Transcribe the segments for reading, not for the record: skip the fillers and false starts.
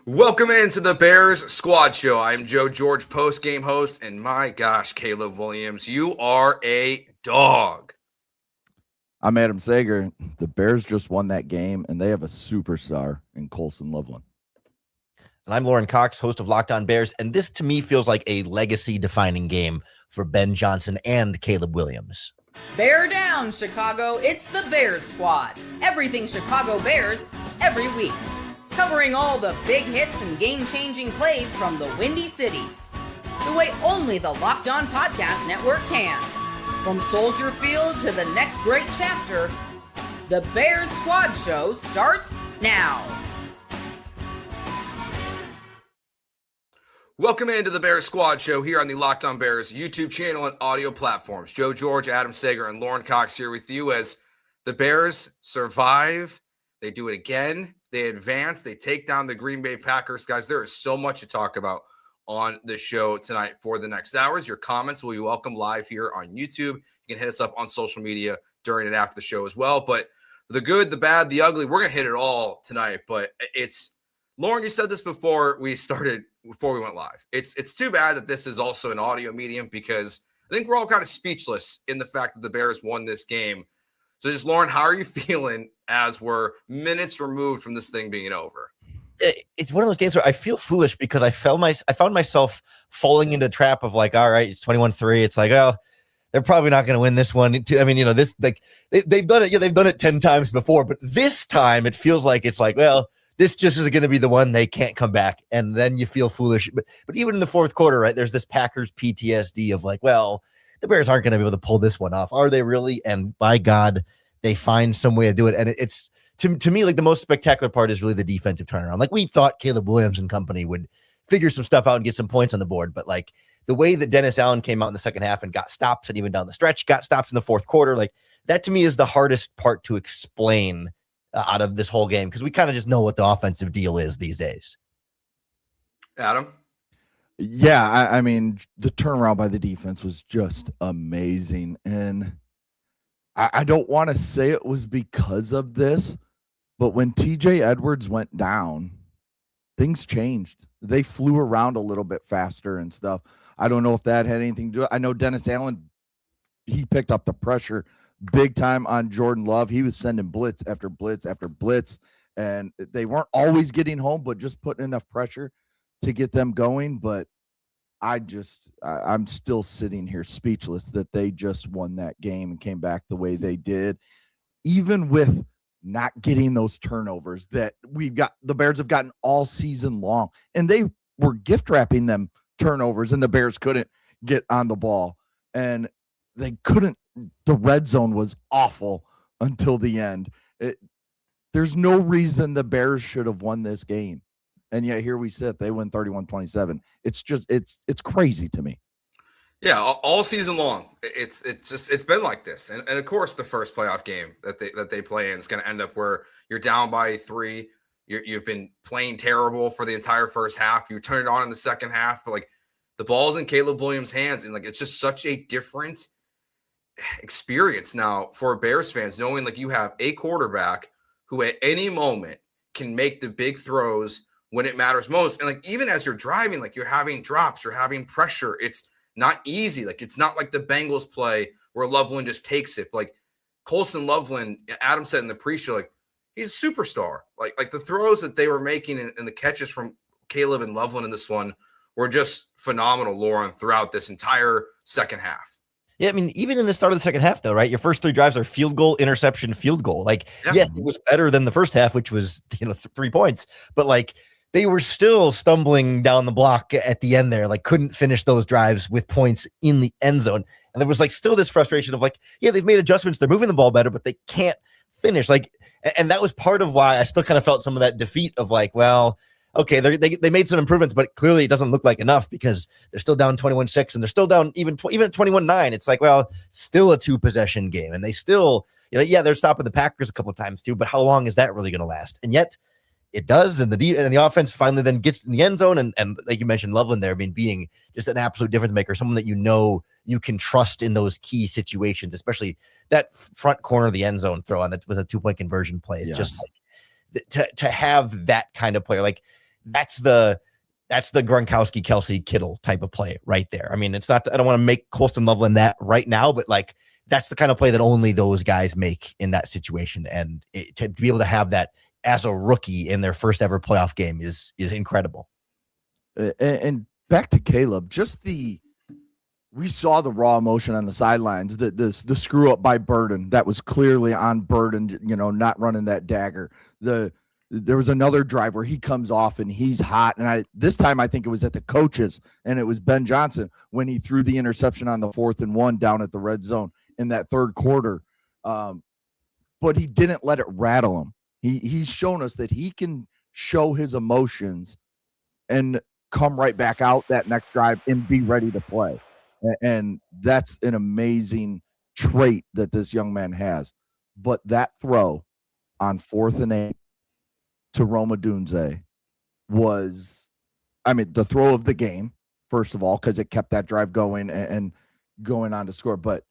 Welcome into the Bears Squad Show. I'm Joe George, post-game host, and my gosh, Caleb Williams, you are a dog. I'm Adam Sager. The Bears just won that game, and they have a superstar in Colson Loveland. And I'm Lauren Cox, host of Locked On Bears, and this to me feels like a legacy-defining game for Ben Johnson and Caleb Williams. Bear down, Chicago. It's the Bears Squad. Everything Chicago Bears, every week. Covering all the big hits and game-changing plays from the Windy City. The way only the Locked On Podcast Network can. From Soldier Field to the next great chapter, the Bears Squad Show starts now. Welcome into the Bears Squad Show here on the Locked On Bears YouTube channel and audio platforms. Joe George, Adam Sager, and Lauren Cox here with you as the Bears survive. They do it again. They advance. They take down the Green Bay Packers. Guys, there is so much to talk about on the show tonight for the next hours. Your comments will be welcome live here on YouTube. You can hit us up on social media during and after the show as well. But the good, the bad, the ugly, we're going to hit it all tonight. But it's, Lauren, you said this before we went live. It's too bad that this is also an audio medium because I think we're all kind of speechless in the fact that the Bears won this game. So just, Lauren, how are you feeling as we're minutes removed from this thing being over? It's one of those games where I feel foolish because I found myself falling into the trap of like, all right, it's 21-3. It's like, oh, they're probably not going to win this one. I mean, this like they've done it. Yeah, they've done it 10 times before, but this time it feels like it's like, well, this just is going to be the one they can't come back, and then you feel foolish. But even in the fourth quarter, right, there's this Packers PTSD of like, well, the Bears aren't going to be able to pull this one off, are they really? And by God, they find some way to do it. And it's to me, like, the most spectacular part is really the defensive turnaround. Like, we thought Caleb Williams and company would figure some stuff out and get some points on the board, but like the way that Dennis Allen came out in the second half and got stops, and even down the stretch got stops in the fourth quarter, like that to me is the hardest part to explain out of this whole game, because we kind of just know what the offensive deal is these days. Adam? Yeah, I mean, the turnaround by the defense was just amazing. And I don't want to say it was because of this, but when TJ Edwards went down, things changed. They flew around a little bit faster and stuff. I don't know if that had anything to do with it. I know Dennis Allen, he picked up the pressure big time on Jordan Love. He was sending blitz after blitz after blitz, and they weren't always getting home, but just putting enough pressure to get them going. But I'm still sitting here speechless that they just won that game and came back the way they did, even with not getting those turnovers that the Bears have gotten all season long. And they were gift wrapping them turnovers, and the Bears couldn't get on the ball, and they couldn't. The red zone was awful until the end. There's no reason the Bears should have won this game. And yet here we sit, they win 31-27. It's just, it's crazy to me. Yeah, all season long, it's been like this, and of course the first playoff game that they play in is going to end up where you're down by 3. You've been playing terrible for the entire first half. You turn it on in the second half, but like the ball's in Caleb Williams' hands, and like it's just such a different experience now for Bears fans, knowing like you have a quarterback who at any moment can make the big throws when it matters most. And like even as you're driving, like you're having drops, you're having pressure. It's not easy. Like it's not like the Bengals play where Loveland just takes it. Like Colson Loveland, Adam said in the pre-show, like he's a superstar. Like the throws that they were making and the catches from Caleb and Loveland in this one were just phenomenal, Lauren, throughout this entire second half. Yeah, I mean, even in the start of the second half, though, right? Your first 3 drives are field goal, interception, field goal. Like, yes, it was better than the first half, which was 3 points, but like they were still stumbling down the block at the end there, like couldn't finish those drives with points in the end zone. And there was like still this frustration of like, yeah, they've made adjustments, they're moving the ball better, but they can't finish. Like, and that was part of why I still kind of felt some of that defeat of like, well, okay, they made some improvements, but clearly it doesn't look like enough because they're still down 21-6 and they're still down even at 21-9. It's like, well, still a 2-possession game, and they still, yeah, they're stopping the Packers a couple of times too, but how long is that really going to last? And yet it does, and the offense finally then gets in the end zone, and like you mentioned, Loveland there, being just an absolute difference maker, someone that you can trust in those key situations, especially that front corner of the end zone throw on that with a 2-point conversion play. It's just like to have that kind of player. Like that's the Gronkowski, Kelsey, Kittle type of play right there. I mean, it's not, I don't want to make Colston Loveland that right now, but like that's the kind of play that only those guys make in that situation. And to be able to have that as a rookie in their first ever playoff game is incredible. And back to Caleb, we saw the raw emotion on the sidelines, the screw up by Burden that was clearly on Burden, not running that dagger. There was another drive where he comes off and he's hot. And this time I think it was at the coaches, and it was Ben Johnson when he threw the interception on the 4th and 1 down at the red zone in that third quarter. But he didn't let it rattle him. He's shown us that he can show his emotions and come right back out that next drive and be ready to play. And that's an amazing trait that this young man has. But that throw on 4th and 8 to Rome Odunze was, the throw of the game, first of all, because it kept that drive going and going on to score. But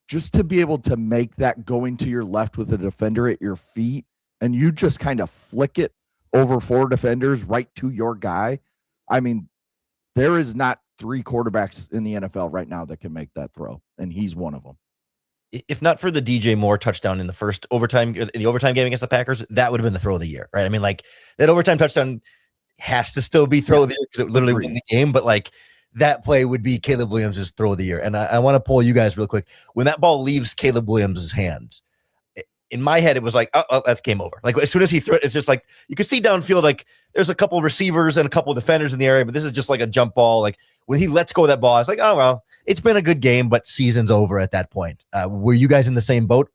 just to be able to make that going to your left with a defender at your feet, and you just kind of flick it over 4 defenders right to your guy. There is not 3 quarterbacks in the NFL right now that can make that throw, and he's one of them. If not for the DJ Moore touchdown in the overtime game against the Packers, that would have been the throw of the year, right? That overtime touchdown has to still be throw of the year because it literally won the game, but that play would be Caleb Williams' throw of the year. And I want to pull you guys real quick. When that ball leaves Caleb Williams' hands, in my head, it was like, oh, that's game over. As soon as he threw it, it's just like, you could see downfield, there's a couple receivers and a couple defenders in the area, but this is just like a jump ball. When he lets go of that ball, I was like, oh, well, it's been a good game, but season's over at that point. Were you guys in the same boat?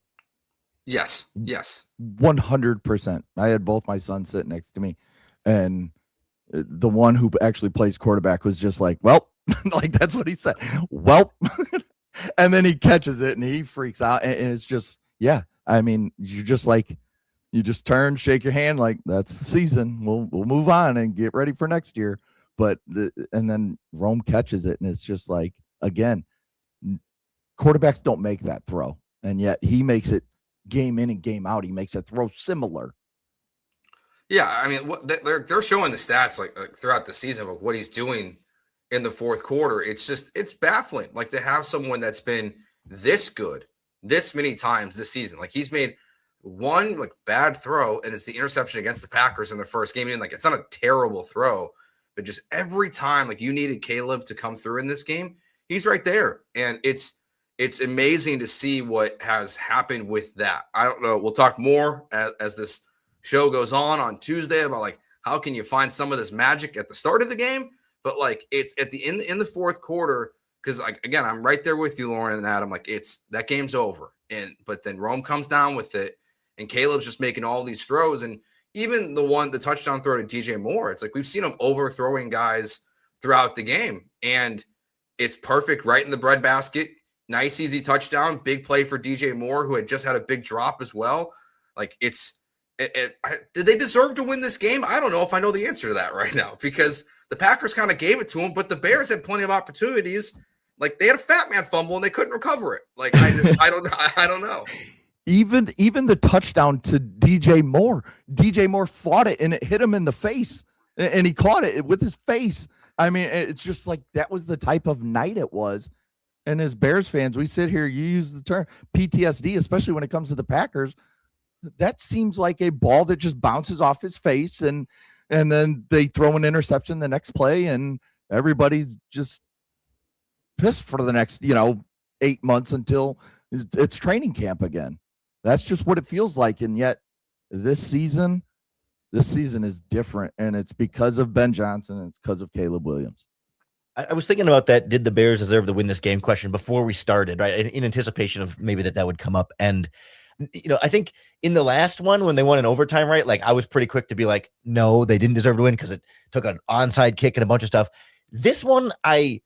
Yes. 100%. I had both my sons sitting next to me, and the one who actually plays quarterback was just like, well, that's what he said. Well, and then he catches it and he freaks out, and it's just, yeah. You just turn, shake your hand, that's the season. We'll move on and get ready for next year. But and then Rome catches it, and it's just again, quarterbacks don't make that throw, and yet he makes it game in and game out. He makes a throw similar. Yeah, they're showing the stats throughout the season of what he's doing in the fourth quarter. It's baffling. To have someone that's been this good this many times this season. He's made one bad throw, and it's the interception against the Packers in the first game. It's not a terrible throw, but just every time you needed Caleb to come through in this game, he's right there. And it's amazing to see what has happened with that. I don't know. We'll talk more as this show goes on Tuesday about how can you find some of this magic at the start of the game, but it's at the in the fourth quarter. Because again, I'm right there with you, Lauren and Adam. It's that game's over, but then Rome comes down with it, and Caleb's just making all these throws, and even the touchdown throw to DJ Moore. It's we've seen him overthrowing guys throughout the game, and it's perfect right in the breadbasket. Nice easy touchdown, big play for DJ Moore, who had just had a big drop as well. Did they deserve to win this game? I don't know if I know the answer to that right now, because the Packers kind of gave it to them, but the Bears had plenty of opportunities. They had a fat man fumble and they couldn't recover it. I don't know. Even the touchdown to DJ Moore. DJ Moore fought it and it hit him in the face, and he caught it with his face. It's just that was the type of night it was. And as Bears fans, we sit here, you use the term PTSD, especially when it comes to the Packers. That seems like a ball that just bounces off his face, and then they throw an interception the next play, and everybody's just pissed for the next 8 months until it's training camp again. That's just what it feels like. And yet this season is different, and it's because of Ben Johnson, and it's because of Caleb Williams. I was thinking about that. Did the Bears deserve to win this game question before we started, right? In anticipation of maybe that would come up. And I think in the last one, when they won in overtime, right? I was pretty quick to be no, they didn't deserve to win because it took an onside kick and a bunch of stuff. This one, I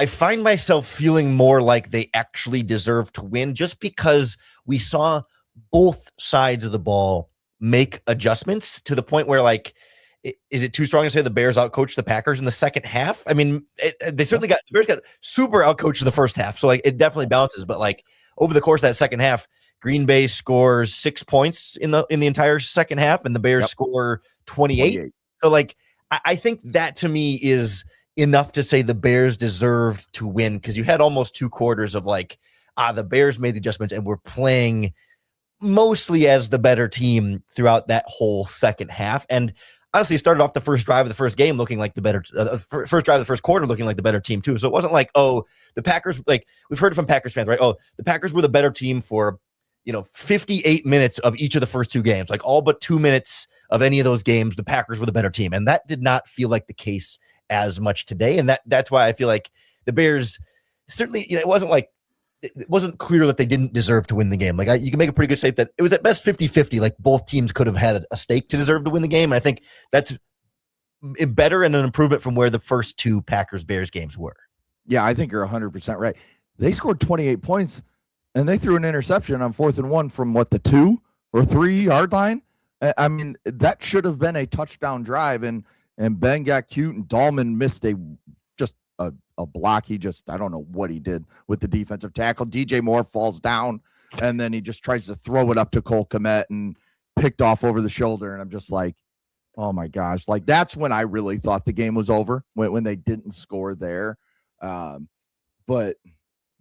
find myself feeling more like they actually deserve to win, just because we saw both sides of the ball make adjustments to the point where is it too strong to say the Bears outcoached the Packers in the second half? They certainly the Bears got super outcoached in the first half. So it definitely bounces, but over the course of that second half, Green Bay scores 6 points in the entire second half, and the Bears score 28. So I think that to me is enough to say the Bears deserved to win, because you had almost 2 quarters of like, the Bears made the adjustments and were playing mostly as the better team throughout that whole second half. And honestly, started off the first drive of the first game looking like the better, first drive of the first quarter looking like the better team too. So it wasn't like, oh, the Packers, like we've heard it from Packers fans, right? Oh, the Packers were the better team for, 58 minutes of each of the first 2 games, like all but 2 minutes of any of those games, the Packers were the better team. And that did not feel like the case as much today. And that's why I feel like the Bears certainly, it wasn't clear that they didn't deserve to win the game. Like you can make a pretty good statement that it was at best 50-50. Like both teams could have had a stake to deserve to win the game. And I think that's better and an improvement from where the first 2 Packers-Bears games were. Yeah, I think you're 100% right. They scored 28 points and they threw an interception on 4th and 1 from the 2 or 3 yard line. I mean, that should have been a touchdown drive, and Ben got cute, and Dahlman missed a block. He just, I don't know what he did with the defensive tackle. DJ Moore falls down, and then he just tries to throw it up to Cole Kmet and picked off over the shoulder. And I'm just like, oh my gosh. Like that's when I really thought the game was over, when they didn't score there. But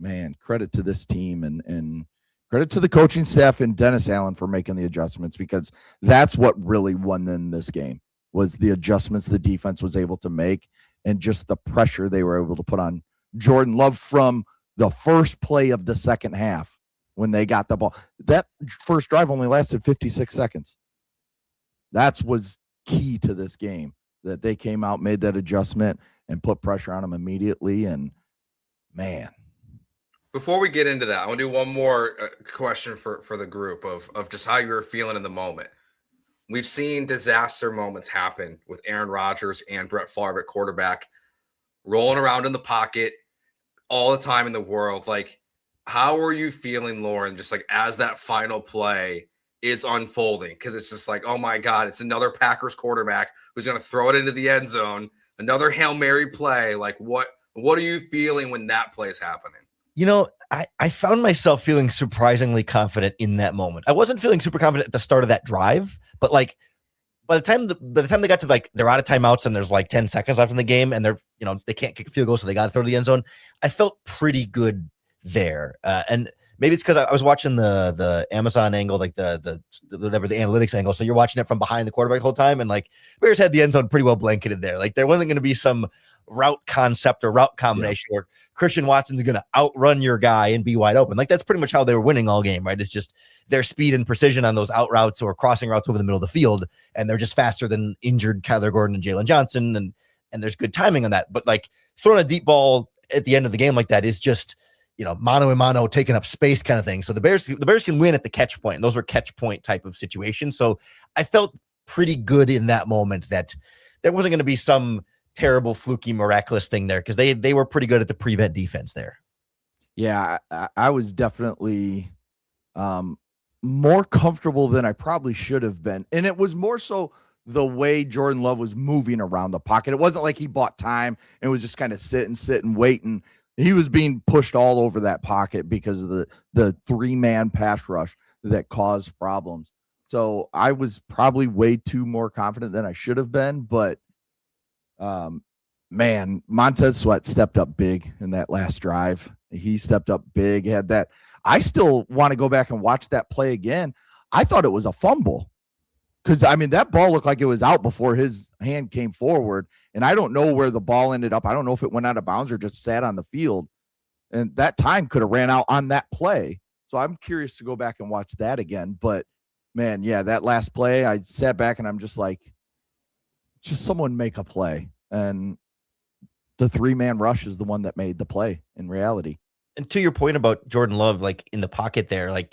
man, credit to this team and credit to the coaching staff and Dennis Allen for making the adjustments, because that's what really won them this game, was the adjustments the defense was able to make and just the pressure they were able to put on Jordan Love from the first play of the second half when they got the ball. That first drive only lasted 56 seconds. That was key to this game, that they came out, made that adjustment, and put pressure on them immediately. And man. Before we get into that, I want to do one more question for the group of just how you were feeling in the moment. We've seen disaster moments happen with Aaron Rodgers and Brett Favre at quarterback, rolling around in the pocket all the time in the world. Like, how are you feeling, Lauren, just like as that final play is unfolding? Because it's just like, oh my God, it's another Packers quarterback who's going to throw it into the end zone, another Hail Mary play. Like, what are you feeling when that play is happening? I found myself feeling surprisingly confident in that moment. I wasn't feeling super confident at the start of that drive, but like by the time they got to like they're out of timeouts and there's like 10 seconds left in the game and they're they can't kick a field goal, so they got to throw to the end zone. I felt pretty good there, and maybe it's because I was watching the Amazon angle, like the analytics angle. So you're watching it from behind the quarterback the whole time, and like Bears had the end zone pretty well blanketed there. Like there wasn't going to be some route concept or route combination where Christian Watson's going to outrun your guy and be wide open. Like that's pretty much how they were winning all game, right? It's just their speed and precision on those out routes or crossing routes over the middle of the field. And they're just faster than injured Kyler Gordon and Jalen Johnson. And there's good timing on that. But like throwing a deep ball at the end of the game like that is just, mano a mano, taking up space kind of thing. So the Bears can win at the catch point. And those were catch point type of situations. So I felt pretty good in that moment that there wasn't going to be some terrible, fluky, miraculous thing there, because they were pretty good at the prevent defense there. Yeah, I was definitely more comfortable than I probably should have been. And it was more so the way Jordan Love was moving around the pocket. It wasn't like he bought time and was just kind of sit and wait. And he was being pushed all over that pocket because of the 3-man pass rush that caused problems. So I was probably way too more confident than I should have been, but man, Montez Sweat stepped up big in that last drive. He stepped up big, had that. I still want to go back and watch that play again. I thought it was a fumble because, that ball looked like it was out before his hand came forward, and I don't know where the ball ended up. I don't know if it went out of bounds or just sat on the field, and that time could have ran out on that play. So I'm curious to go back and watch that again. But, man, yeah, that last play, I sat back and I'm just like, just someone make a play. And the 3-man rush is the one that made the play in reality. And to your point about Jordan Love, like in the pocket there, like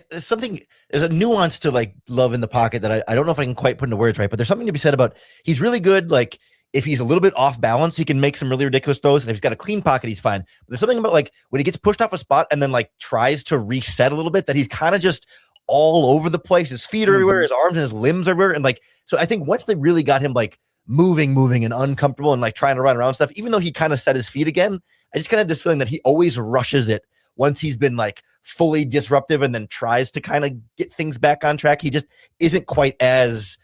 there's a nuance to like Love in the pocket that I don't know if I can quite put into words right, but there's something to be said about he's really good. Like if he's a little bit off balance, he can make some really ridiculous throws. And if he's got a clean pocket, he's fine. But there's something about like when he gets pushed off a spot and then like tries to reset a little bit, that he's kind of just all over the place. His feet are everywhere, his arms and his limbs are everywhere. And like, so I think once they really got him like moving and uncomfortable and like trying to run around stuff, even though he kind of set his feet again, I just kind of had this feeling that he always rushes it once he's been like fully disruptive and then tries to kind of get things back on track. He just isn't quite as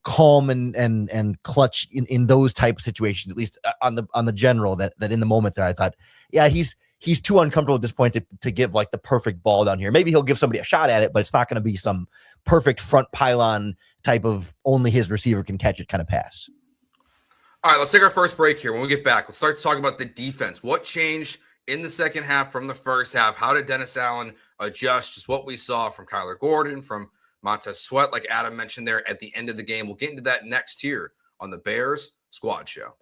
calm and clutch in those type of situations, at least on the general, that in the moment there I thought, yeah, he's too uncomfortable at this point to give like the perfect ball down here. Maybe he'll give somebody a shot at it, but it's not going to be some perfect front pylon type of only his receiver can catch it kind of pass. All right, let's take our first break here. When we get back, let's start talking about the defense. What changed in the second half from the first half? How did Dennis Allen adjust? Just what we saw from Kyler Gordon, from Montez Sweat, like Adam mentioned there at the end of the game. We'll get into that next here on the Bears Squad Show.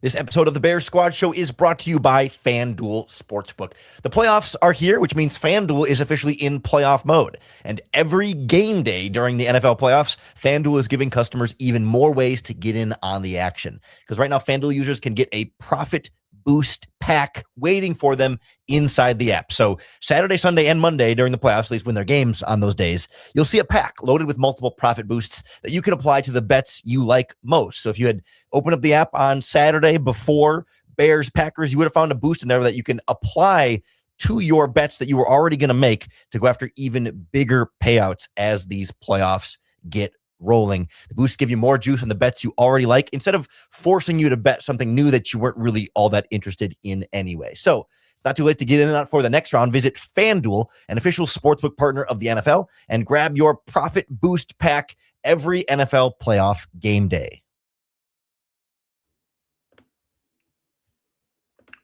This episode of the Bears Squad Show is brought to you by FanDuel Sportsbook. The playoffs are here, which means FanDuel is officially in playoff mode. And every game day during the NFL playoffs, FanDuel is giving customers even more ways to get in on the action. Because right now, FanDuel users can get a profit boost pack waiting for them inside the app. So Saturday, Sunday, and Monday during the playoffs, at least when they're games on those days, you'll see a pack loaded with multiple profit boosts that you can apply to the bets you like most. So if you had opened up the app on Saturday before Bears Packers, you would have found a boost in there that you can apply to your bets that you were already going to make to go after even bigger payouts as these playoffs get rolling. The boosts give you more juice on the bets you already like instead of forcing you to bet something new that you weren't really all that interested in anyway. So it's not too late to get in and out for the next round. Visit FanDuel, an official sportsbook partner of the NFL, and grab your profit boost pack every NFL playoff game day.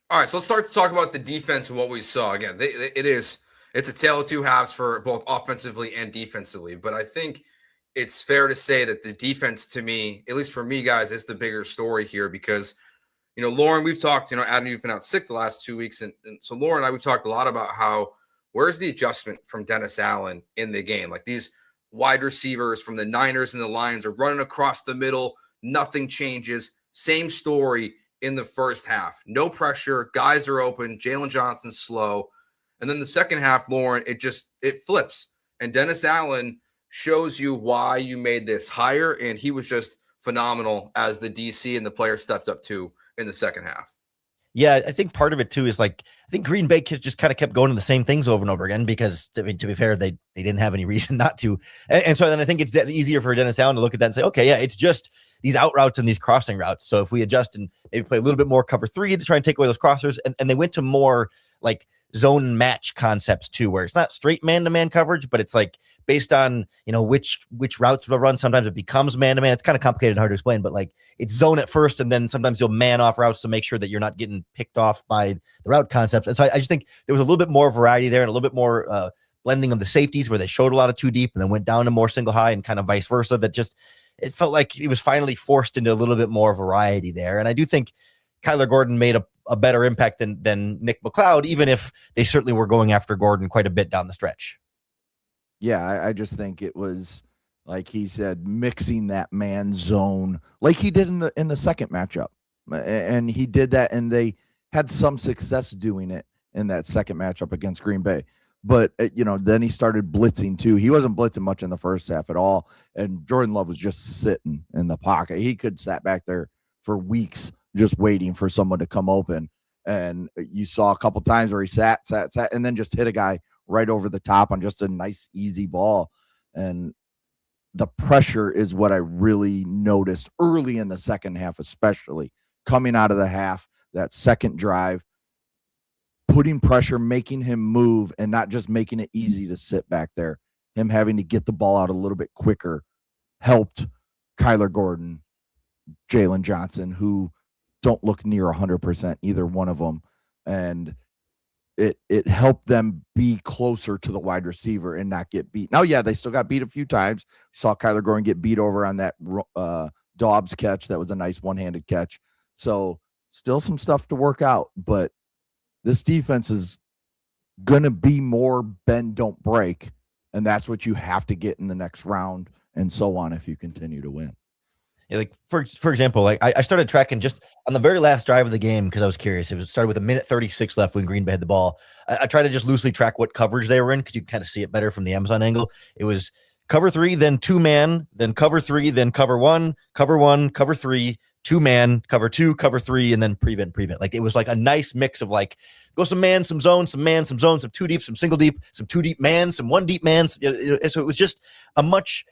All right, so let's start to talk about the defense and what we saw. Again, it's a tale of two halves for both offensively and defensively, but I think it's fair to say that the defense, to me, at least for me, guys, is the bigger story here because, Lauren, we've talked, Adam, you've been out sick the last 2 weeks. And so Lauren and I, we've talked a lot about where's the adjustment from Dennis Allen in the game? Like these wide receivers from the Niners and the Lions are running across the middle. Nothing changes. Same story in the first half. No pressure. Guys are open. Jalen Johnson's slow. And then the second half, Lauren, it flips. And Dennis Allen shows you why you made this hire, and he was just phenomenal as the DC and the player stepped up to in the second half. Yeah, I think part of it too is I think Green Bay just kind of kept going to the same things over and over again because, to be fair, they didn't have any reason not to. And so then I think it's easier for Dennis Allen to look at that and say, okay, yeah, it's just these out routes and these crossing routes. So if we adjust and maybe play a little bit more cover 3 to try and take away those crossers, and they went to more like zone match concepts too, where it's not straight man-to-man coverage, but it's like based on, which routes will run. Sometimes it becomes man-to-man. It's kind of complicated and hard to explain, but it's zone at first, and then sometimes you'll man off routes to make sure that you're not getting picked off by the route concepts. And so I just think there was a little bit more variety there and a little bit more blending of the safeties where they showed a lot of 2 deep and then went down to more single high and kind of vice versa. It felt like he was finally forced into a little bit more variety there. And I do think Kyler Gordon made a better impact than Nick McLeod, even if they certainly were going after Gordon quite a bit down the stretch. Yeah, I just think it was, like he said, mixing that man zone like he did in the second matchup. And he did that, and they had some success doing it in that second matchup against Green Bay. But, then he started blitzing too. He wasn't blitzing much in the first half at all. And Jordan Love was just sitting in the pocket. He could sat back there for weeks just waiting for someone to come open. And you saw a couple times where he sat, and then just hit a guy right over the top on just a nice, easy ball. And the pressure is what I really noticed early in the second half, especially coming out of the half, that second drive, putting pressure, making him move, and not just making it easy to sit back there. Him having to get the ball out a little bit quicker helped Kyler Gordon, Jalen Johnson, who don't look near 100%, either one of them. And it helped them be closer to the wide receiver and not get beat. Now, yeah, they still got beat a few times. Saw Kyler Gordon get beat over on that Dobbs catch. That was a nice one-handed catch. So still some stuff to work out, but this defense is going to be more bend, don't break. And that's what you have to get in the next round and so on if you continue to win. Yeah, for example, I started tracking just on the very last drive of the game because I was curious. It started with 1:36 left when Green Bay had the ball. I tried to just loosely track what coverage they were in because you can kind of see it better from the Amazon angle. It was cover 3, then 2-man, then cover 3, then cover 1, cover 3, 2-man, cover 2, cover 3, and then prevent. Like, it was like a nice mix of like, go some man, some zone, some man, some zone, some 2 deep, some single deep, some 2 deep man, some 1 deep man. So it was just a much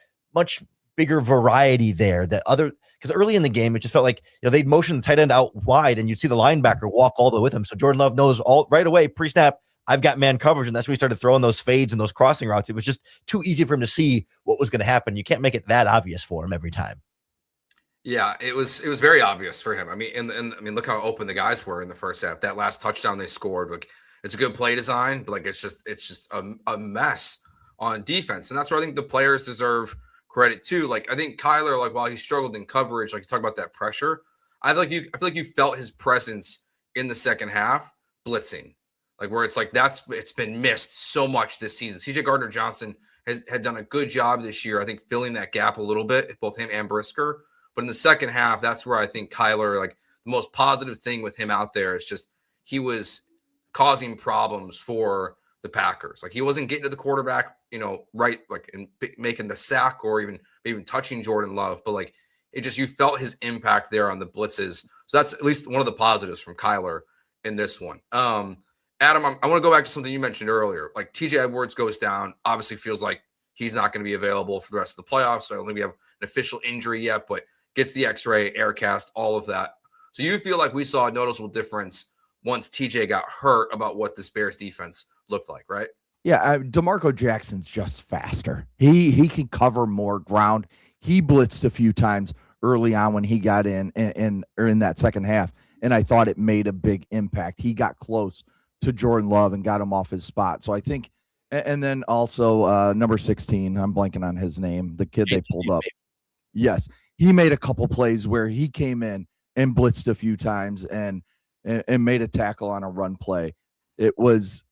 bigger variety there because early in the game, it just felt like, they'd motion the tight end out wide and you'd see the linebacker walk all the way with him. So Jordan Love knows all right away, pre-snap, I've got man coverage. And that's when he started throwing those fades and those crossing routes. It was just too easy for him to see what was going to happen. You can't make it that obvious for him every time. Yeah, it was very obvious for him. I mean, look how open the guys were in the first half. That last touchdown they scored, like, it's a good play design, but like it's just a mess on defense. And that's where I think the players deserve credit too. Like, I think Kyler, like, while he struggled in coverage, like you talk about that pressure, I feel like you felt his presence in the second half blitzing. Like, where it's like it's been missed so much this season. CJ Gardner-Johnson had done a good job this year, I think, filling that gap a little bit, both him and Brisker. But in the second half, that's where I think Kyler, like, the most positive thing with him out there is just he was causing problems for the Packers. Like, he wasn't getting to the quarterback, right, like, and making the sack or even touching Jordan Love. But like, you felt his impact there on the blitzes. So that's at least one of the positives from Kyler in this one. Adam, I want to go back to something you mentioned earlier. Like, TJ Edwards goes down, obviously feels like he's not going to be available for the rest of the playoffs. So I don't think we have an official injury yet, but gets the X-ray, air cast, all of that. So you feel like we saw a noticeable difference once TJ got hurt about what this Bears defense looked like, right? Yeah, DeMarco Jackson's just faster. He can cover more ground. He blitzed a few times early on when he got in that second half, and I thought it made a big impact. He got close to Jordan Love and got him off his spot. So I think, and then also number 16, I'm blanking on his name, the kid they pulled up. Yes, he made a couple plays where he came in and blitzed a few times and made a tackle on a run play. It was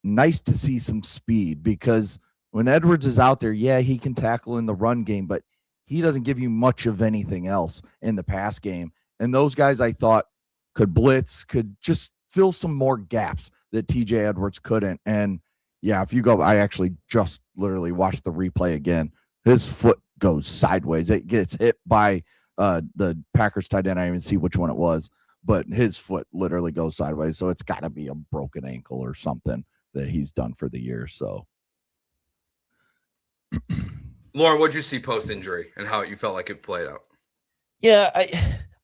nice to see some speed, because when Edwards is out there, yeah, he can tackle in the run game, but he doesn't give you much of anything else in the pass game. And those guys, I thought, could blitz, could just fill some more gaps that TJ Edwards couldn't. And yeah, if you go, I actually just literally watched the replay again. His foot goes sideways. It gets hit by the Packers tight end. I didn't even see which one it was, but his foot literally goes sideways. So it's got to be a broken ankle or something that he's done for the year. So Lauren, what'd you see post-injury and how you felt like it played out? Yeah,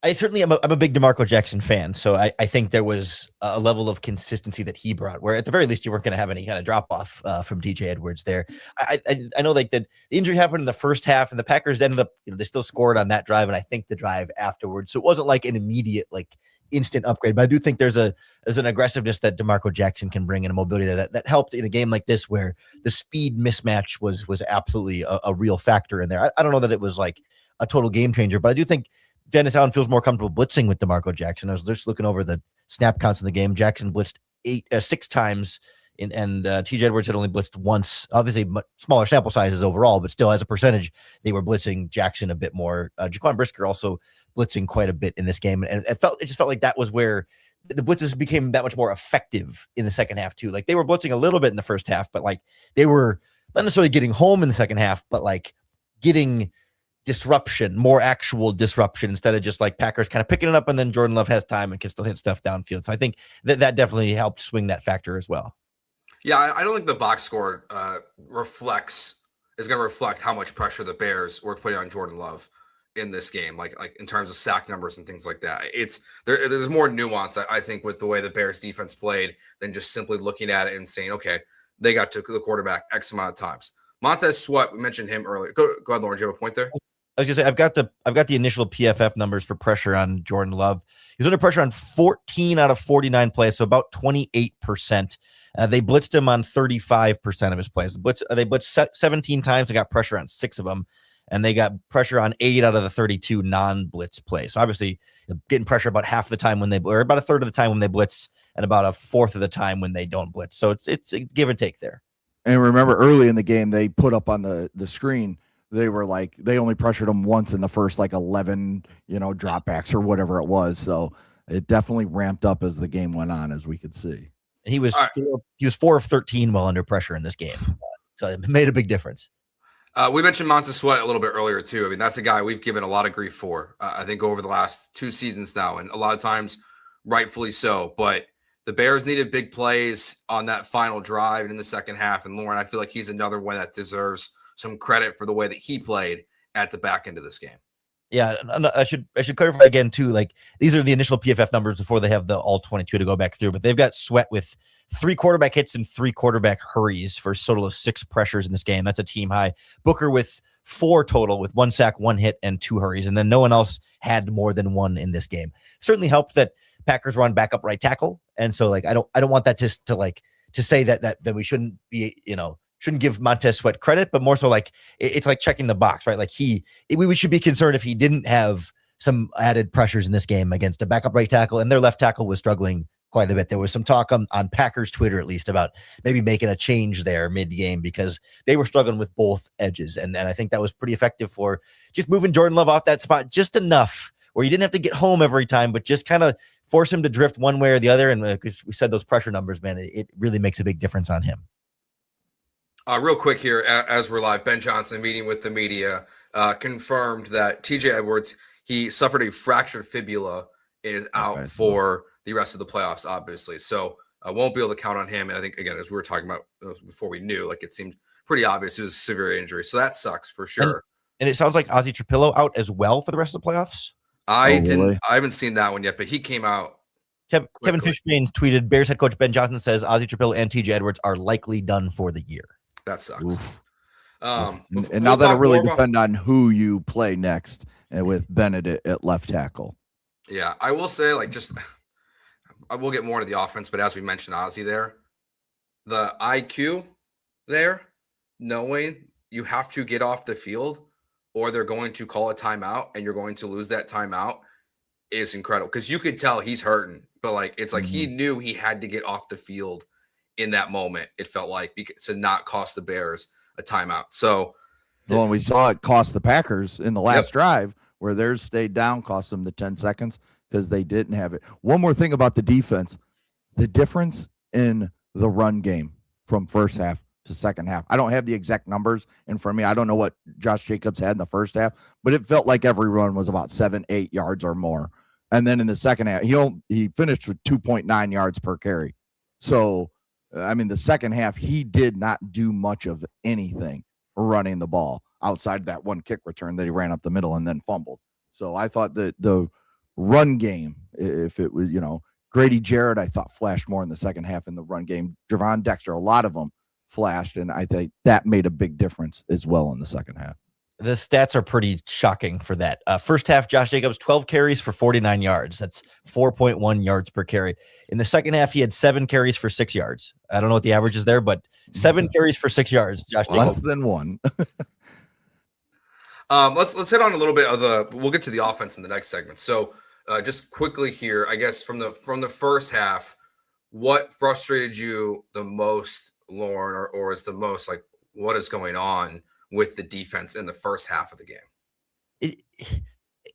I certainly am a big DeMarco Jackson fan, so I think there was a level of consistency that he brought, where at the very least you weren't going to have any kind of drop off from DJ Edwards there. I know, like, the injury happened in the first half, and the Packers ended up, they still scored on that drive, and I think the drive afterwards. So it wasn't like an immediate, like, instant upgrade. But I do think there's an aggressiveness that DeMarco Jackson can bring, and a mobility that helped in a game like this, where the speed mismatch was absolutely a real factor in there. I don't know that it was like a total game changer, but I do think Dennis Allen feels more comfortable blitzing with DeMarco Jackson. I was just looking over the snap counts in the game. Jackson blitzed 6 times, and TJ Edwards had only blitzed once. Obviously, much smaller sample sizes overall, but still, as a percentage, they were blitzing Jackson a bit more. Jaquan Brisker also blitzing quite a bit in this game, and it just felt like that was where the blitzes became that much more effective in the second half too. Like, they were blitzing a little bit in the first half, but like, they were not necessarily getting home in the second half, but like getting disruption, more actual disruption, instead of just like Packers kind of picking it up and then Jordan Love has time and can still hit stuff downfield. So I think that definitely helped swing that factor as well. Yeah, I don't think the box score is going to reflect how much pressure the Bears were putting on Jordan Love in this game, like in terms of sack numbers and things like that. There's more nuance, I think, with the way the Bears defense played than just simply looking at it and saying, okay, they got to the quarterback X amount of times. Montez Sweat, we mentioned him earlier. Go ahead, Lauren. Do you have a point there? I was gonna say, I've got the initial PFF numbers for pressure on Jordan Love. He was under pressure on 14 out of 49 plays, so about 28%. They blitzed him on 35% of his plays. They blitzed 17 times. They got pressure on 6 of them, and they got pressure on 8 out of the 32 non-blitz plays. So obviously, getting pressure about half the time or about a third of the time when they blitz, and about a fourth of the time when they don't blitz. So it's a give and take there. And remember, early in the game, they put up on the screen, they were like, they only pressured him once in the first 11 dropbacks or whatever it was. So it definitely ramped up as the game went on, as we could see. He was 4 of 13 while under pressure in this game, so it made a big difference. We mentioned Montez Sweat a little bit earlier too. I mean, that's a guy we've given a lot of grief for. I think over the last 2 seasons now, and a lot of times, rightfully so. But the Bears needed big plays on that final drive and in the second half. And Lauren, I feel like he's another one that deserves some credit for the way that he played at the back end of this game. Yeah, I should clarify again too. Like, these are the initial PFF numbers before they have the all 22 to go back through. But they've got Sweat with 3 quarterback hits and 3 quarterback hurries for a total of 6 pressures in this game. That's a team high. Booker with 4 total, with 1 sack, 1 hit, and 2 hurries, and then no one else had more than 1 in this game. Certainly helped that Packers run backup right tackle, and so like I don't want that to say that we shouldn't be, shouldn't give Montez Sweat credit, but more so like it's like checking the box, right? Like we should be concerned if he didn't have some added pressures in this game against a backup right tackle, and their left tackle was struggling quite a bit. There was some talk on Packers Twitter, at least, about maybe making a change there mid-game because they were struggling with both edges, and I think that was pretty effective for just moving Jordan Love off that spot just enough where you didn't have to get home every time, but just kind of force him to drift one way or the other. And we said those pressure numbers, man, it really makes a big difference on him. Real quick here, as we're live, Ben Johnson meeting with the media confirmed that TJ Edwards, he suffered a fractured fibula and is out for the rest of the playoffs, obviously. So I won't be able to count on him. And I think, again, as we were talking about before we knew, like it seemed pretty obvious it was a severe injury. So that sucks for sure. And it sounds like Ozzie Trapillo out as well for the rest of the playoffs. I haven't seen that one yet, but he came out. Kevin Fishbane tweeted, Bears head coach Ben Johnson says Ozzie Trapillo and TJ Edwards are likely done for the year. That sucks. And now that'll really depend on who you play next, and with Bennett at left tackle. Yeah, I will say, I will get more to the offense, but as we mentioned Ozzie there, the IQ there, knowing you have to get off the field or they're going to call a timeout and you're going to lose that timeout is incredible. Because you could tell he's hurting, but it's like he knew he had to get off the field in that moment, it felt like, to not cost the Bears a timeout. So, well, and we saw it cost the Packers in the last drive where theirs stayed down, cost them the 10 seconds because they didn't have it. One more thing about the defense, the difference in the run game from first half to second half. I don't have the exact numbers in front of me. I don't know what Josh Jacobs had in the first half, but it felt like every run was about 7-8 yards or more. And then in the second half, he finished with 2.9 yards per carry. So, I mean, the second half, he did not do much of anything running the ball outside that one kick return that he ran up the middle and then fumbled. So I thought that the run game, if it was, Grady Jarrett, I thought flashed more in the second half in the run game. Javon Dexter, a lot of them flashed, and I think that made a big difference as well in the second half. The stats are pretty shocking for that. First half, Josh Jacobs, 12 carries for 49 yards. That's 4.1 yards per carry. In the second half, he had 7 carries for 6 yards. I don't know what the average is there, but 7 carries for 6 yards. Josh Jacobs. Less than 1. Let's hit on a little bit of we'll get to the offense in the next segment. So just quickly here, I guess from the first half, what frustrated you the most, Lauren, or is the most what is going on with the defense in the first half of the game?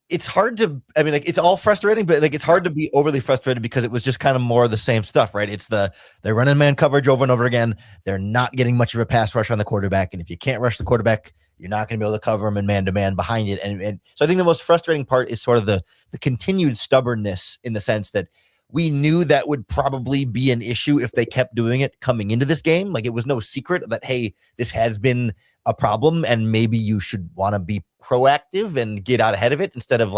It's hard to, it's all frustrating, but it's hard to be overly frustrated because it was just kind of more of the same stuff, right? It's they're running man coverage over and over again. They're not getting much of a pass rush on the quarterback. And if you can't rush the quarterback, you're not going to be able to cover him in man-to-man behind it. And so I think the most frustrating part is sort of the continued stubbornness, in the sense that we knew that would probably be an issue if they kept doing it coming into this game. It was no secret that, hey, this has been a problem and maybe you should want to be proactive and get out ahead of it instead of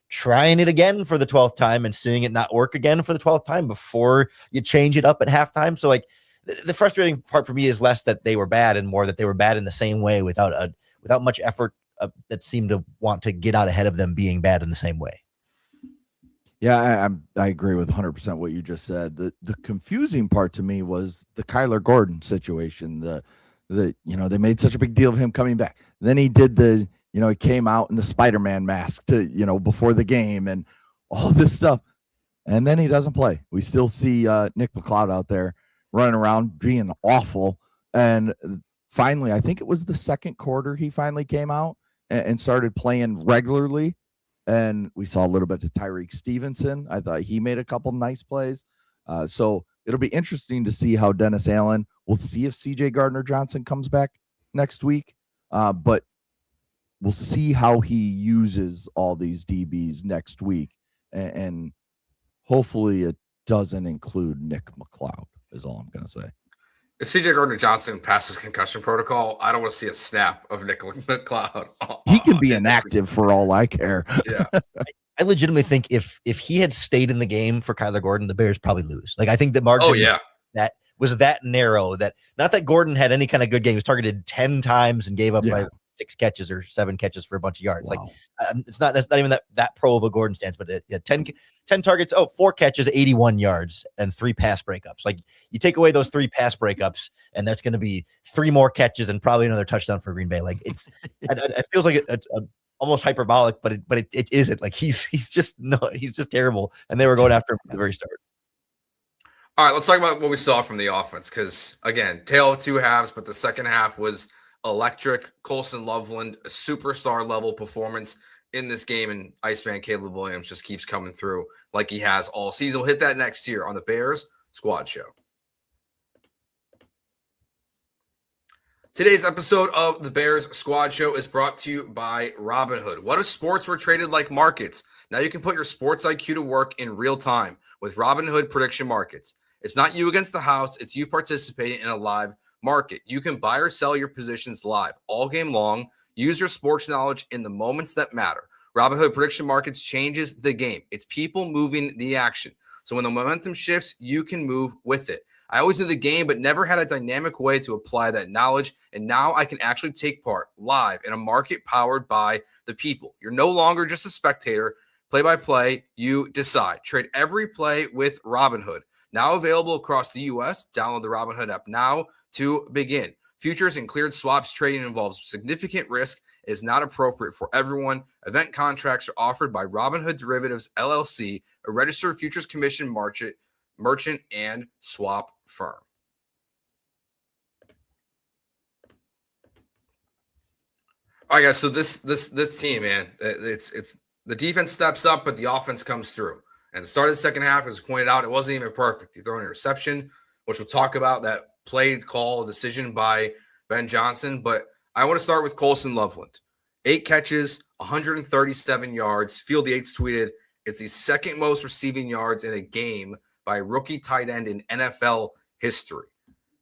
trying it again for the 12th time and seeing it not work again for the 12th time before you change it up at halftime. So the frustrating part for me is less that they were bad and more that they were bad in the same way without much effort that seemed to want to get out ahead of them being bad in the same way. Yeah, I agree with 100% what you just said. The confusing part to me was the Kyler Gordon situation. They made such a big deal of him coming back. Then he did he came out in the Spider-Man mask before the game and all this stuff. And then he doesn't play. We still see Nick McLeod out there running around being awful. And finally, I think it was the second quarter, he finally came out and started playing regularly. And we saw a little bit of Tyreek Stevenson. I thought he made a couple nice plays. So it'll be interesting to see how Dennis Allen, we'll see if CJ Gardner-Johnson comes back next week. But we'll see how he uses all these DBs next week, and hopefully it doesn't include Nick McLeod, is all I'm going to say. If CJ Gardner-Johnson passes concussion protocol, I don't want to see a snap of Nick McLeod. He can be inactive for all I care. Yeah. I legitimately think if he had stayed in the game for Kyler Gordon, the Bears probably lose. Like, I think the margin that was that narrow, that not that Gordon had any kind of good game. He was targeted 10 times and gave up like 6 catches or 7 catches for a bunch of yards. Wow. Like, it's not even that pro of a Gordon stance, but 10 targets, 4 catches, 81 yards, and 3 pass breakups. Like, you take away those 3 pass breakups, and that's going to be 3 more catches and probably another touchdown for Green Bay. Like, it feels like it's almost hyperbolic, but it isn't. Like, he's just terrible, and they were going after him at the very start. All right, let's talk about what we saw from the offense, because, again, tale of 2 halves, but the second half was electric. Colson Loveland, a superstar-level performance in this game, and Iceman Caleb Williams just keeps coming through like he has all season. We'll hit that next year on the Bears Squad Show. Today's episode of the Bears Squad Show is brought to you by Robinhood. What if sports were traded like markets? Now you can put your sports IQ to work in real time with Robinhood prediction markets. It's not you against the house. It's you participating in a live market. You can buy or sell your positions live all game long. Use your sports knowledge in the moments that matter. Robinhood prediction markets changes the game. It's people moving the action. So when the momentum shifts, you can move with it. I always knew the game, but never had a dynamic way to apply that knowledge. And now I can actually take part live in a market powered by the people. You're no longer just a spectator. Play by play, you decide. Trade every play with Robinhood. Now available across the U.S. Download the Robinhood app now to begin. Futures and cleared swaps trading involves significant risk. It is not appropriate for everyone. Event contracts are offered by Robinhood Derivatives, LLC, a registered futures commission merchant and swap firm. All right, guys. So this team, man, it's the defense steps up, but the offense comes through. And the start of the second half, as pointed out, it wasn't even perfect. You throw an interception, which we'll talk about, that played call decision by Ben Johnson. But I want to start with Colson Loveland. 8 catches, 137 yards. Field Yates tweeted, it's the second most receiving yards in a game by a rookie tight end in NFL history.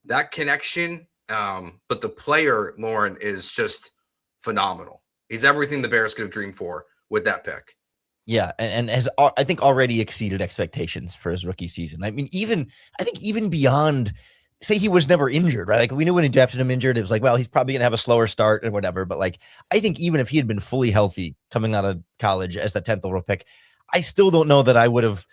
That connection, but the player, Lauren, is just phenomenal. He's everything the Bears could have dreamed for with that pick. Yeah, and has, I think, already exceeded expectations for his rookie season. I mean, I think even beyond, say he was never injured, right? Like, we knew when he drafted him injured, it was like, well, he's probably going to have a slower start and whatever. But, like, I think even if he had been fully healthy coming out of college as that 10th overall pick, I still don't know that I would have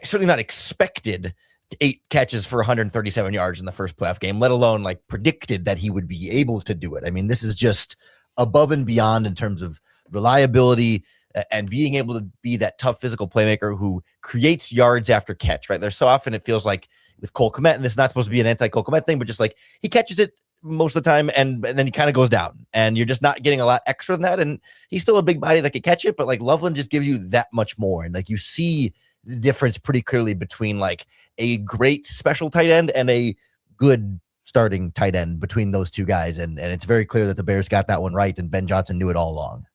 certainly not expected 8 catches for 137 yards in the first playoff game, let alone, like, predicted that he would be able to do it. I mean, this is just above and beyond in terms of reliability and being able to be that tough physical playmaker who creates yards after catch, right? There's so often it feels like with Cole Kmet, and this is not supposed to be an anti-Cole Kmet thing, but just like he catches it most of the time and then he kind of goes down and you're just not getting a lot extra than that. And he's still a big body that can catch it, but like Loveland just gives you that much more. And like you see the difference pretty clearly between like a great special tight end and a good starting tight end between those two guys. And it's very clear that the Bears got that one right and Ben Johnson knew it all along.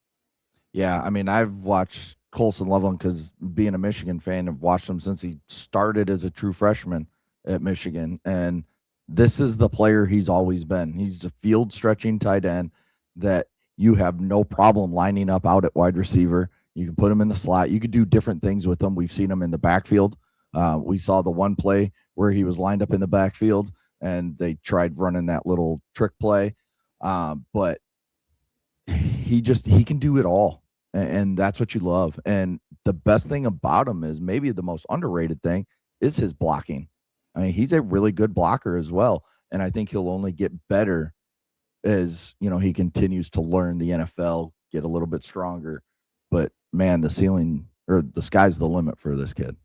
Yeah, I mean, I've watched Colson Loveland because being a Michigan fan, I've watched him since he started as a true freshman at Michigan. And this is the player he's always been. He's a field stretching tight end that you have no problem lining up out at wide receiver. You can put him in the slot. You could do different things with him. We've seen him in the backfield. We saw the one play where he was lined up in the backfield and they tried running that little trick play. But he can do it all. And that's what you love. And the best thing about him is maybe the most underrated thing is his blocking. I mean, he's a really good blocker as well. And I think he'll only get better as, he continues to learn the NFL, get a little bit stronger. But man, the ceiling or the sky's the limit for this kid.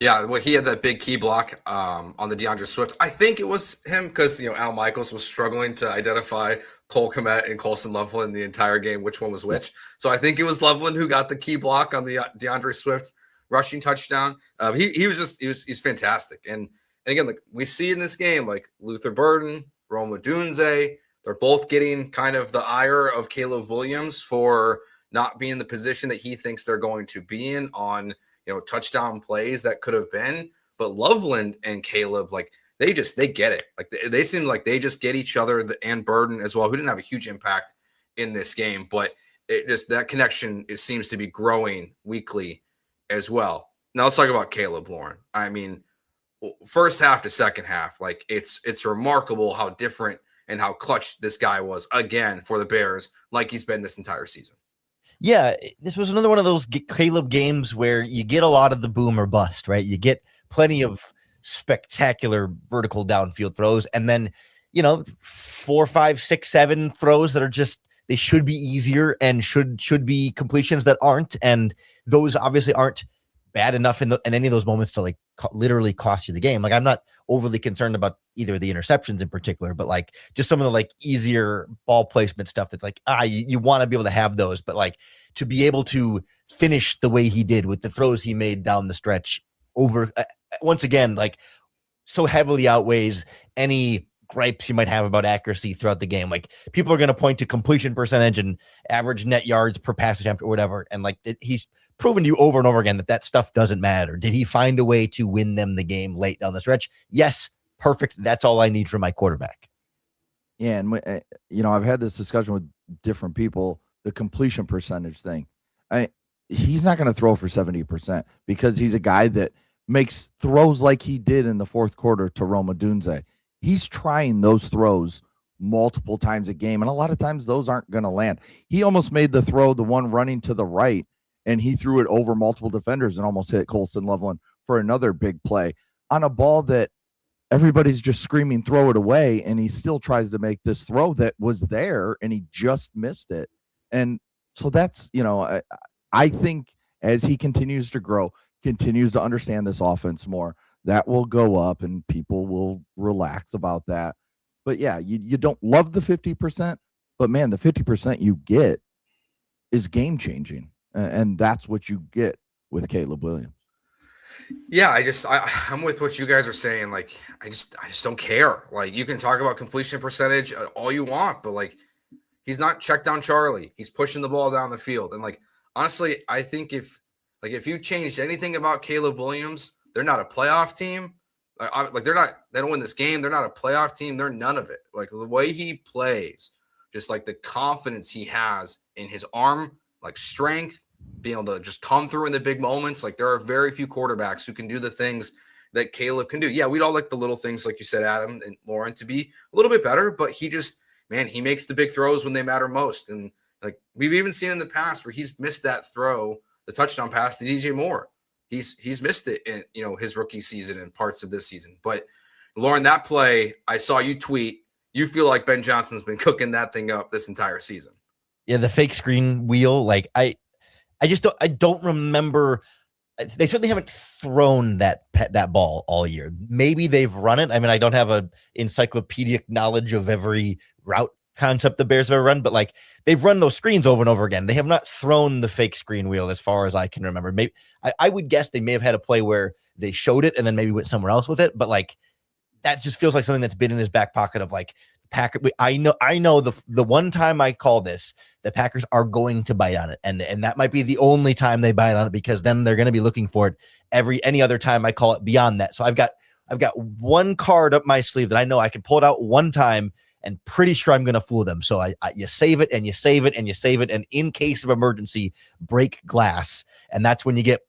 Yeah, well, he had that big key block on the DeAndre Swift. I think it was him because, Al Michaels was struggling to identify Cole Kmet and Colson Loveland the entire game, which one was which. So I think it was Loveland who got the key block on the DeAndre Swift rushing touchdown. He's fantastic. And again, like we see in this game, like Luther Burden, Rome Odunze, they're both getting kind of the ire of Caleb Williams for not being in the position that he thinks they're going to be in on, touchdown plays that could have been. But Loveland and Caleb, like, they get it. Like, they seem like they just get each other, and Burden as well, who didn't have a huge impact in this game, but that connection, it seems to be growing weekly as well. Now let's talk about Caleb, Lauren. I mean, first half to second half, like, it's remarkable how different and how clutch this guy was again for the Bears, like he's been this entire season. Yeah, this was another one of those Caleb games where you get a lot of the boom or bust, right? You get plenty of spectacular vertical downfield throws, and then 4, 5, 6, 7 throws that are just, they should be easier and should be completions that aren't, and those obviously aren't bad enough in any of those moments to literally cost you the game. Like, I'm not overly concerned about either the interceptions in particular, but like just some of the easier ball placement stuff that's you want to be able to have those, but to be able to finish the way he did with the throws he made down the stretch over once again, so heavily outweighs any gripes you might have about accuracy throughout the game. Like, people are going to point to completion percentage and average net yards per pass attempt or whatever, and he's proven to you over and over again that stuff doesn't matter. Did he find a way to win them the game late down the stretch? Yes, perfect. That's all I need from my quarterback. Yeah, and I've had this discussion with different people, the completion percentage thing. He's not going to throw for 70% because he's a guy that makes throws like he did in the fourth quarter to Roma Dunze. He's trying those throws multiple times a game, and a lot of times those aren't going to land. He almost made the throw, the one running to the right, and he threw it over multiple defenders and almost hit Colston Loveland for another big play on a ball that everybody's just screaming, throw it away, and he still tries to make this throw that was there, and he just missed it. And so that's, I think as he continues to grow, continues to understand this offense more, that will go up and people will relax about that. But yeah, you don't love the 50%, but man, the 50% you get is game changing. And that's what you get with Caleb Williams. Yeah, I'm with what you guys are saying. I just don't care. You can talk about completion percentage all you want, but he's not check down Charlie. He's pushing the ball down the field. And honestly, I think if you changed anything about Caleb Williams, they're not a playoff team. They don't win this game. They're not a playoff team. They're none of it. The way he plays, just the confidence he has in his arm, strength, being able to just come through in the big moments. There are very few quarterbacks who can do the things that Caleb can do. Yeah, we'd all like the little things, like you said, Adam and Lauren, to be a little bit better, but he makes the big throws when they matter most. And we've even seen in the past where he's missed that throw, the touchdown pass to DJ Moore. He's missed it in his rookie season and parts of this season. But Lauren, that play, I saw you tweet, you feel like Ben Johnson's been cooking that thing up this entire season. Yeah, the fake screen wheel, I don't remember. They certainly haven't thrown that ball all year. Maybe they've run it. I mean, I don't have an encyclopedic knowledge of every route concept the Bears have ever run, but they've run those screens over and over again. They have not thrown the fake screen wheel as far as I can remember. Maybe I would guess they may have had a play where they showed it and then maybe went somewhere else with it. But that just feels like something that's been in his back pocket of Packer. I know the one time I call this, the Packers are going to bite on it, and that might be the only time they bite on it, because then they're going to be looking for it any other time I call it beyond that. So I've got one card up my sleeve that I know I can pull it out one time and pretty sure I'm going to fool them. So you save it and you save it and you save it, and in case of emergency, break glass, and that's when you get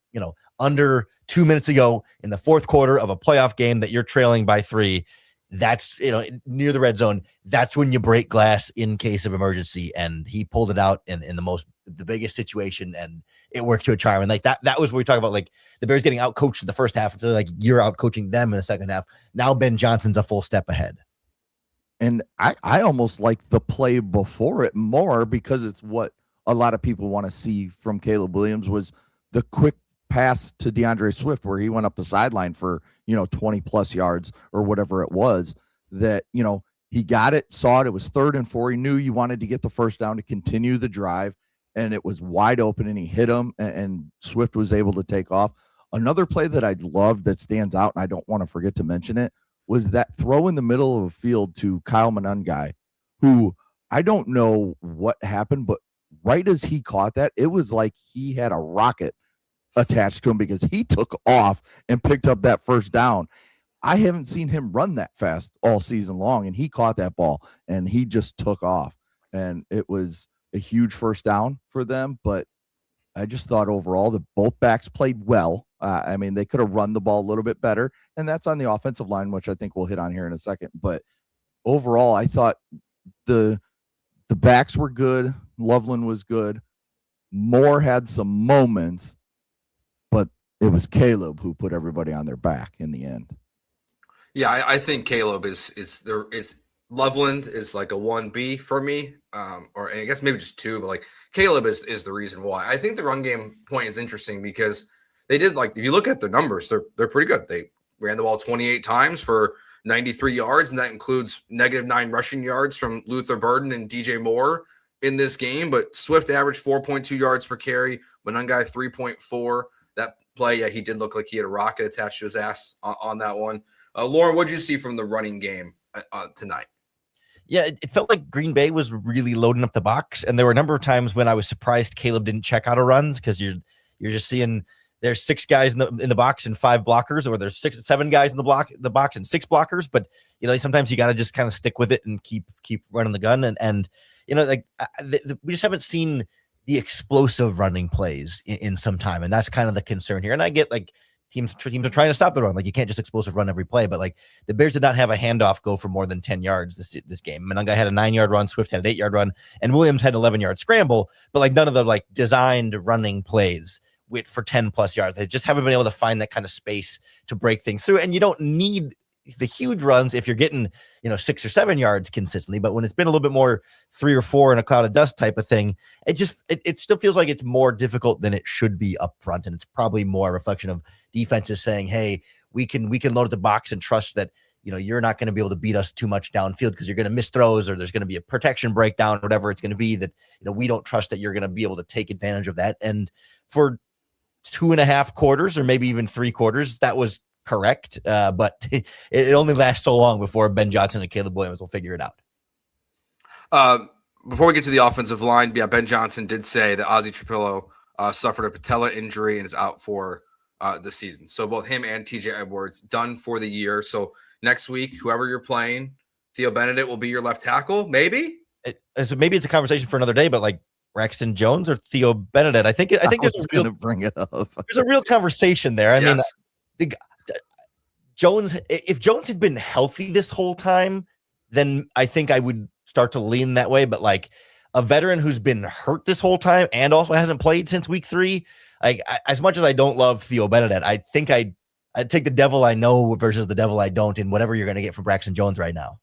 under 2 minutes ago in the fourth quarter of a playoff game that you're trailing by 3. That's near the red zone. That's when you break glass in case of emergency, and he pulled it out in the biggest situation, and it worked to a charm. And that was what we talk about, the Bears getting out coached in the first half. I feel like you're out coaching them in the second half. Now Ben Johnson's a full step ahead. And I almost like the play before it more, because it's what a lot of people want to see from Caleb Williams, was the quick pass to DeAndre Swift where he went up the sideline for 20 plus yards or whatever it was, that he got it, saw it, it was 3rd and 4, he knew you wanted to get the first down to continue the drive, and it was wide open, and he hit him, and Swift was able to take off. Another play that I loved that stands out, and I don't want to forget to mention it, was that throw in the middle of a field to Kyle Monungai, who I don't know what happened, but right as he caught that, it was like he had a rocket attached to him because he took off and picked up that first down. I haven't seen him run that fast all season long, and he caught that ball and he just took off. And it was a huge first down for them. But I just thought overall that both backs played well. I mean, they could have run the ball a little bit better, and that's on the offensive line, which I think we'll hit on here in a second. But overall, I thought the backs were good. Loveland was good. Moore had some moments, but it was Caleb who put everybody on their back in the end. Yeah, I think Caleb is Loveland is like a 1B for me, or I guess maybe just 2, but like Caleb is the reason why. I think the run game point is interesting because they did, like, if you look at their numbers, they're pretty good. They ran the ball 28 times for 93 yards, and that includes -9 rushing yards from Luther Burden and DJ Moore in this game. But Swift averaged 4.2 yards per carry, Monungai 3.4. That play, yeah, he did look like he had a rocket attached to his ass on that one. Lauren, what did you see from the running game tonight? Yeah, it felt like Green Bay was really loading up the box, and there were a number of times when I was surprised Caleb didn't check out of runs because you're just seeing there's 6 guys in the box and 5 blockers, or there's 7 guys in the box and 6 blockers. But sometimes you got to just kind of stick with it and keep running the gun, and we just haven't seen the explosive running plays in some time, and that's kind of the concern here. And I get like teams are trying to stop the run. Like, you can't just explosive run every play, but like the Bears did not have a handoff go for more than 10 yards this game. Monungai had a 9-yard run, Swift had an 8-yard run, and Williams had an 11-yard scramble, but like none of the like designed running plays for 10 plus yards. They just haven't been able to find that kind of space to break things through. And you don't need the huge runs if you're getting 6 or 7 yards consistently, but when it's been a little bit more 3 or 4 in a cloud of dust type of thing, it still feels like it's more difficult than it should be up front. And it's probably more a reflection of defenses saying, hey, we can load the box and trust that you're not going to be able to beat us too much downfield because you're going to miss throws, or there's going to be a protection breakdown, whatever it's going to be, that we don't trust that you're going to be able to take advantage of that. And for 2.5 quarters, or maybe even 3 quarters, that was correct, but it only lasts so long before Ben Johnson and Caleb Williams will figure it out. Before we get to the offensive line, yeah, Ben Johnson did say that Ozzie Trapillo suffered a patella injury and is out for the season. So both him and TJ Edwards done for the year. So next week, whoever you're playing, Theo Benedict will be your left tackle, maybe? Maybe it's a conversation for another day, but like Braxton Jones or Theo Benedict, I think there's bring it up. There's a real conversation there. I mean, Jones, if Jones had been healthy this whole time, then I think I would start to lean that way. But like a veteran who's been hurt this whole time and also hasn't played since week 3, as much as I don't love Theo Benedict, I think I'd take the devil I know versus the devil I don't in whatever you're going to get from Braxton Jones right now.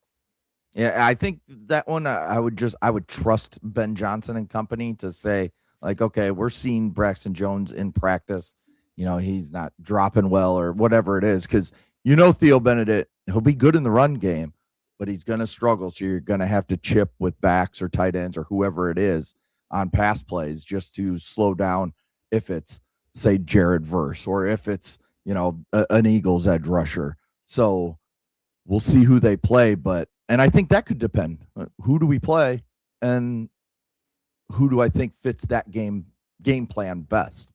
Yeah, I think that one I would trust Ben Johnson and company to say, like, okay, we're seeing Braxton Jones in practice. He's not dropping well or whatever it is, because Theo Benedict, he'll be good in the run game, but he's going to struggle. So you're going to have to chip with backs or tight ends or whoever it is on pass plays just to slow down if it's, say, Jared Verse, or if it's, an Eagles edge rusher. So we'll see who they play, and I think that could depend. Who do we play, and who do I think fits that game plan best?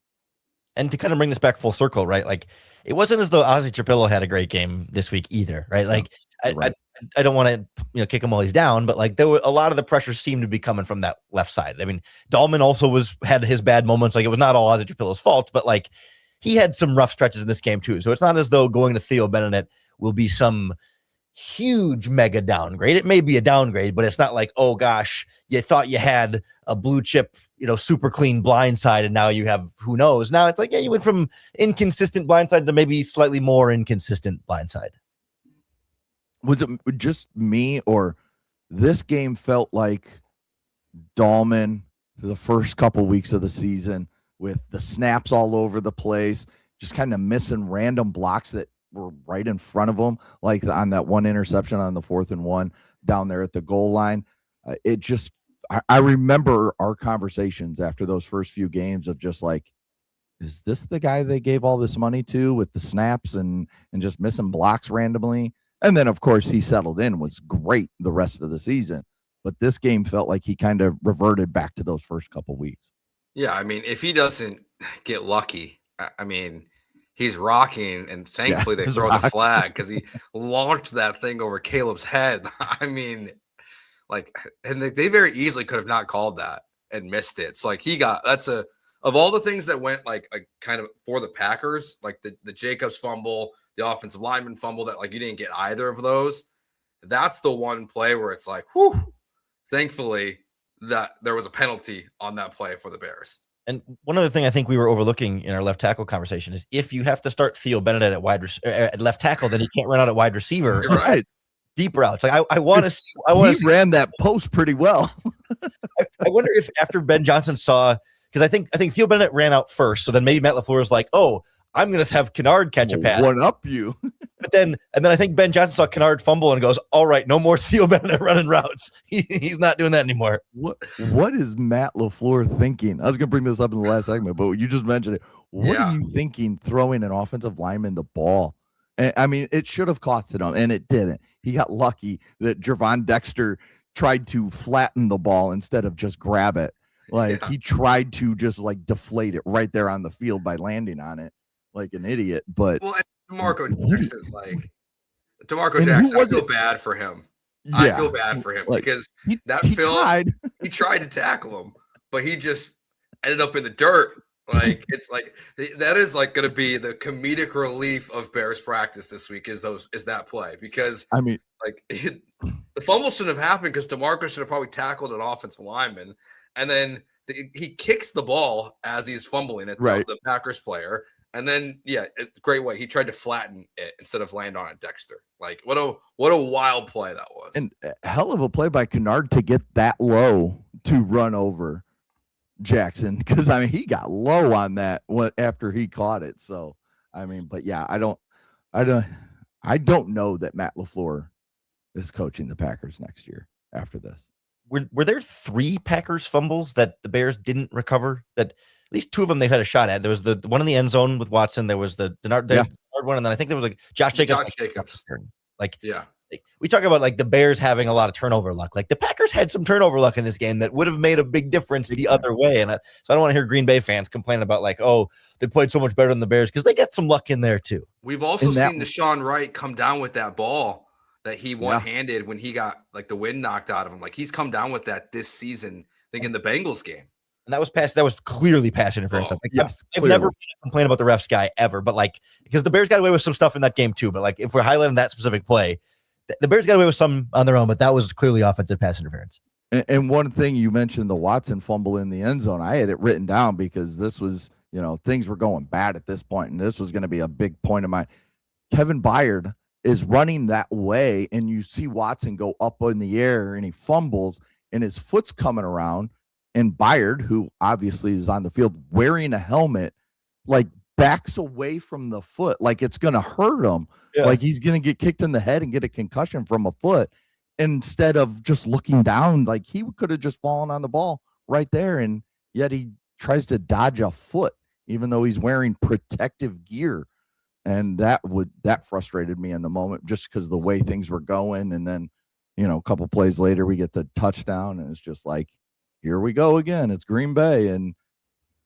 And to kind of bring this back full circle, right? Like, it wasn't as though Ozzie Trapillo had a great game this week either, right? Like, right. I don't want to kick him while he's down, but like a lot of the pressure seemed to be coming from that left side. I mean, Dahlman also had his bad moments. Like, it was not all Ozzie Trapillo's fault, but like he had some rough stretches in this game too. So it's not as though going to Theo Benedict will be some huge mega downgrade. It may be a downgrade, but it's not like, oh gosh, you thought you had a blue chip, super clean blindside, and now you have who knows. Now it's like, yeah, you went from inconsistent blindside to maybe slightly more inconsistent blindside. Was it just me, or this game felt like Dahlman the first couple weeks of the season with the snaps all over the place, just kind of missing random blocks that were right in front of him, like on that one interception on the 4th and 1 down there at the goal line. I remember our conversations after those first few games of just like, is this the guy they gave all this money to with the snaps and just missing blocks randomly? And then, of course, he settled in, was great the rest of the season. But this game felt like he kind of reverted back to those first couple weeks. Yeah, I mean, if he doesn't get lucky, I mean, he's rocking, and thankfully they throw the flag because he launched that thing over Caleb's head. I mean, like, and they very easily could have not called that and missed it. So like of all the things that went like kind of for the Packers, like the Jacobs fumble, the offensive lineman fumble, that like you didn't get either of those. That's the one play where it's like, whew, thankfully that there was a penalty on that play for the Bears. And one other thing I think we were overlooking in our left tackle conversation is if you have to start Theo Bennett at left tackle, then he can't run out at wide receiver. You're right. Deep routes. Like I want to see. He ran that post pretty well. I wonder if after Ben Johnson saw, because I think Theo Bennett ran out first, so then maybe Matt LaFleur is like, oh, I'm going to have Kennard catch a pass. One up you. But then I think Ben Johnson saw Kennard fumble and goes, all right, no more Theo Bennett running routes. He's not doing that anymore. What is Matt LaFleur thinking? I was going to bring this up in the last segment, but you just mentioned it. What are you thinking throwing an offensive lineman the ball? I mean, it should have costed him, and it didn't. He got lucky that Javon Dexter tried to flatten the ball instead of just grab it. Like he tried to just like deflate it right there on the field by landing on it like an idiot. But DeMarco Jackson, I feel bad for him. Yeah, I feel bad for him because he tried to tackle him, but he just ended up in the dirt. Like it's like that is like going to be the comedic relief of Bears practice this week is that play, because I mean, like the fumble shouldn't have happened because DeMarco should have probably tackled an offensive lineman, and then he kicks the ball as he's fumbling at the Packers player. And then, great way. He tried to flatten it instead of land on it, Dexter. Like, what a wild play that was. And hell of a play by Kennard to get that low to run over Jackson. Because, I mean, he got low on that after he caught it. So, I mean, but yeah, I don't know that Matt LaFleur is coaching the Packers next year after this. Were there 3 Packers fumbles that the Bears didn't recover? That at least 2 of them they had a shot at. There was the one in the end zone with Watson. There was the Denard one, and then I think there was like Josh Jacobs. Like, we talk about like the Bears having a lot of turnover luck. Like the Packers had some turnover luck in this game that would have made a big difference the other way. And so I don't want to hear Green Bay fans complain about like, oh, they played so much better than the Bears, because they got some luck in there too. We've also seen Deshaun Wright come down with that ball that he one-handed when he got like the wind knocked out of him. Like he's come down with that this season, I think in the Bengals game. And that was clearly pass interference. I've never complained about the refs guy ever, but like, because the Bears got away with some stuff in that game too. But like, if we're highlighting that specific play, the Bears got away with some on their own, but that was clearly offensive pass interference. And one thing you mentioned, the Watson fumble in the end zone, I had it written down because this was, things were going bad at this point, and this was going to be a big point of mine. Kevin Byard is running that way, and you see Watson go up in the air, and he fumbles, and his foot's coming around, and Byard, who obviously is on the field wearing a helmet, like backs away from the foot, like it's going to hurt him. Yeah. Like he's going to get kicked in the head and get a concussion from a foot, instead of just looking down. Like he could have just fallen on the ball right there, and yet he tries to dodge a foot, even though he's wearing protective gear. And that frustrated me in the moment, just because the way things were going. And then, a couple plays later, we get the touchdown, and it's just like, here we go again. It's Green Bay. And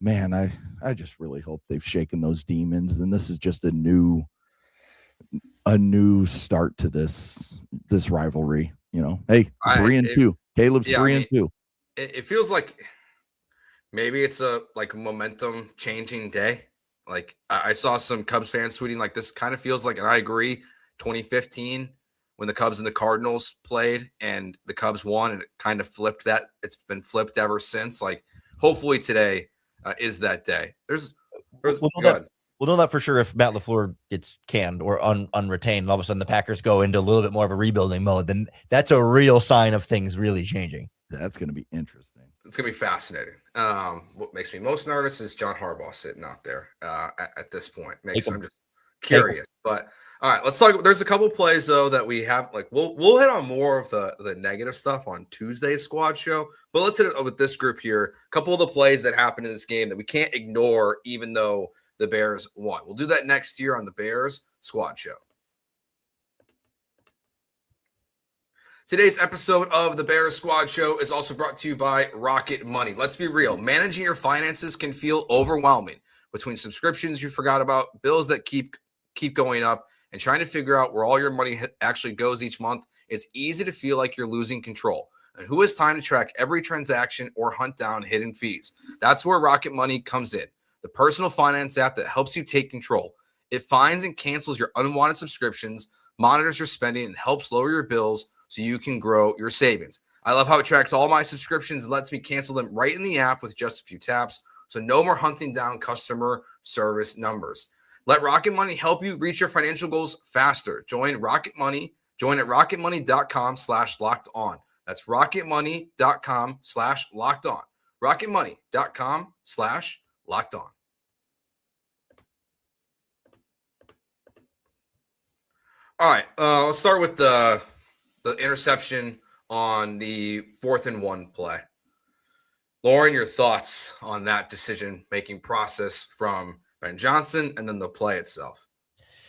man, I just really hope they've shaken those demons. And this is just a new start to this rivalry. Hey, 3-2. Caleb's 3-2. It feels like maybe it's a momentum changing day. Like I saw some Cubs fans tweeting like this kind of feels like, and I agree, 2015 when the Cubs and the Cardinals played and the Cubs won, and it kind of flipped that. It's been flipped ever since. Like hopefully today is that day. We'll know that for sure if Matt LaFleur gets canned or unretained, and all of a sudden the Packers go into a little bit more of a rebuilding mode, then that's a real sign of things really changing. That's going to be interesting. It's going to be fascinating. What makes me most nervous is John Harbaugh sitting out there at this point. I'm just curious. But all right, let's talk. There's a couple plays though that we have. Like we'll hit on more of the negative stuff on Tuesday's squad show. But let's hit it with this group here. A couple of the plays that happened in this game that we can't ignore, even though the Bears won. We'll do that next year on the Bears squad show. Today's episode of the Bears Squad Show is also brought to you by Rocket Money. Let's be real. Managing your finances can feel overwhelming between subscriptions you forgot about, bills that keep going up, and trying to figure out where all your money actually goes each month. It's easy to feel like you're losing control. And who has time to track every transaction or hunt down hidden fees? That's where Rocket Money comes in, the personal finance app that helps you take control. It finds and cancels your unwanted subscriptions, monitors your spending, and helps lower your bills so you can grow your savings. I love how it tracks all my subscriptions and lets me cancel them right in the app with just a few taps. So no more hunting down customer service numbers. Let Rocket Money help you reach your financial goals faster. Join Rocket Money. Join at rocketmoney.com/locked-on. That's rocketmoney.com/locked-on. rocketmoney.com/locked-on. All right, let's start with the interception on the 4th and 1 play. Lauren, your thoughts on that decision-making process from Ben Johnson and then the play itself?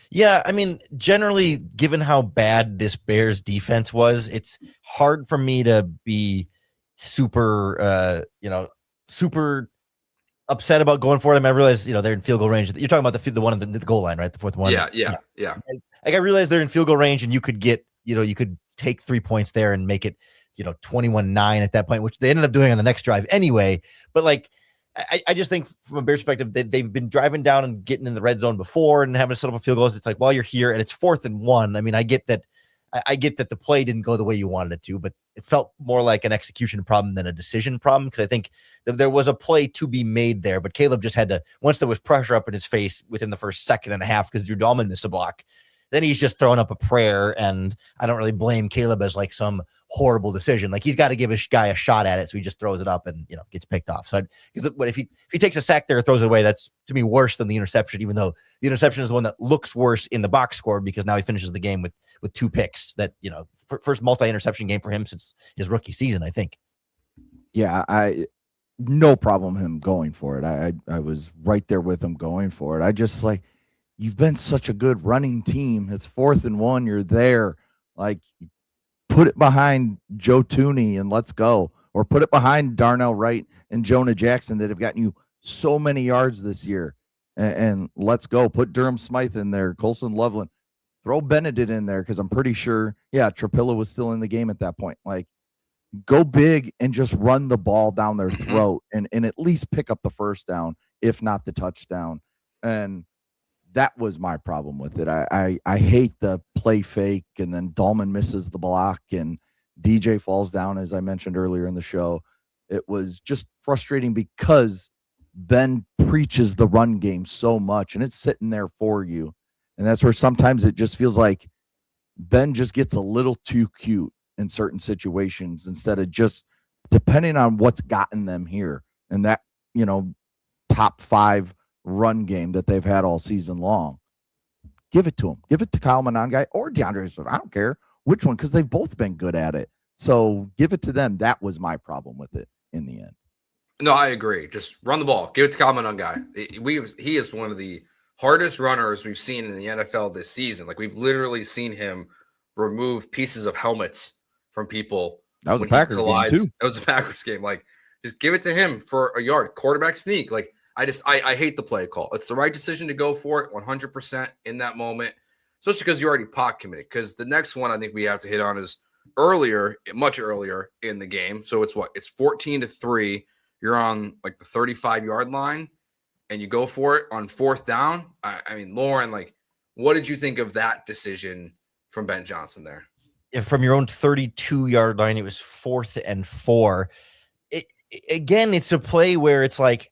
Yeah, I mean, generally, given how bad this Bears defense was, it's hard for me to be super, super upset about going for it. I mean, I realize, they're in field goal range. You're talking about the one on the goal line, right? The 4th one. Yeah. Like, I realize they're in field goal range, and you could get, you could take 3 points there and make it, 21-9 at that point, which they ended up doing on the next drive anyway. But like, I just think from a Bears perspective, they've been driving down and getting in the red zone before and having to set up a field goals. It's like, while you're here and it's 4th and 1. I mean, I get that the play didn't go the way you wanted it to, but it felt more like an execution problem than a decision problem. Cause I think there was a play to be made there, but Caleb just had to, once there was pressure up in his face within the first second and a half, because Drew Dahlman missed a block, then he's just throwing up a prayer. And I don't really blame Caleb as like some horrible decision. Like, he's got to give a guy a shot at it. So he just throws it up and, gets picked off. So because if he takes a sack there and throws it away, that's to me worse than the interception, even though the interception is the one that looks worse in the box score, because now he finishes the game with 2 picks that, first multi-interception game for him since his rookie season, I think. Yeah, no problem him going for it. I was right there with him going for it. I just like, you've been such a good running team. It's 4th and 1. You're there. Like, put it behind Joe Tooney and let's go. Or put it behind Darnell Wright and Jonah Jackson that have gotten you so many yards this year. And let's go. Put Durham Smythe in there. Colson Loveland. Throw Benedict in there, because I'm pretty sure, Trapilla was still in the game at that point. Like, go big and just run the ball down their throat and at least pick up the first down, if not the touchdown. And that was my problem with it. I hate the play fake, and then Dahlman misses the block and DJ falls down, as I mentioned earlier in the show. It was just frustrating because Ben preaches the run game so much, and it's sitting there for you. And that's where sometimes it just feels like Ben just gets a little too cute in certain situations, instead of just depending on what's gotten them here. And that, top 5 run game that they've had all season long. Give it to him. Give it to Kyle Monangai or DeAndre Swift. I don't care which one, because they've both been good at it. So give it to them. That was my problem with it in the end. No, I agree. Just run the ball. Give it to Kyle Monangai. He is one of the hardest runners we've seen in the NFL this season. Like, we've literally seen him remove pieces of helmets from people. That was a Packers game too. That was a Packers game. Like, just give it to him for a yard. Quarterback sneak. Like, I hate the play call. It's the right decision to go for it 100% in that moment, especially because you already pot committed. Because the next one I think we have to hit on is much earlier in the game. So it's 14-3. You're on like the 35-yard line, and you go for it on 4th down. I mean, Lauren, like, what did you think of that decision from Ben Johnson there? From your own 32-yard line, it was 4th and 4. Again, it's a play where it's like,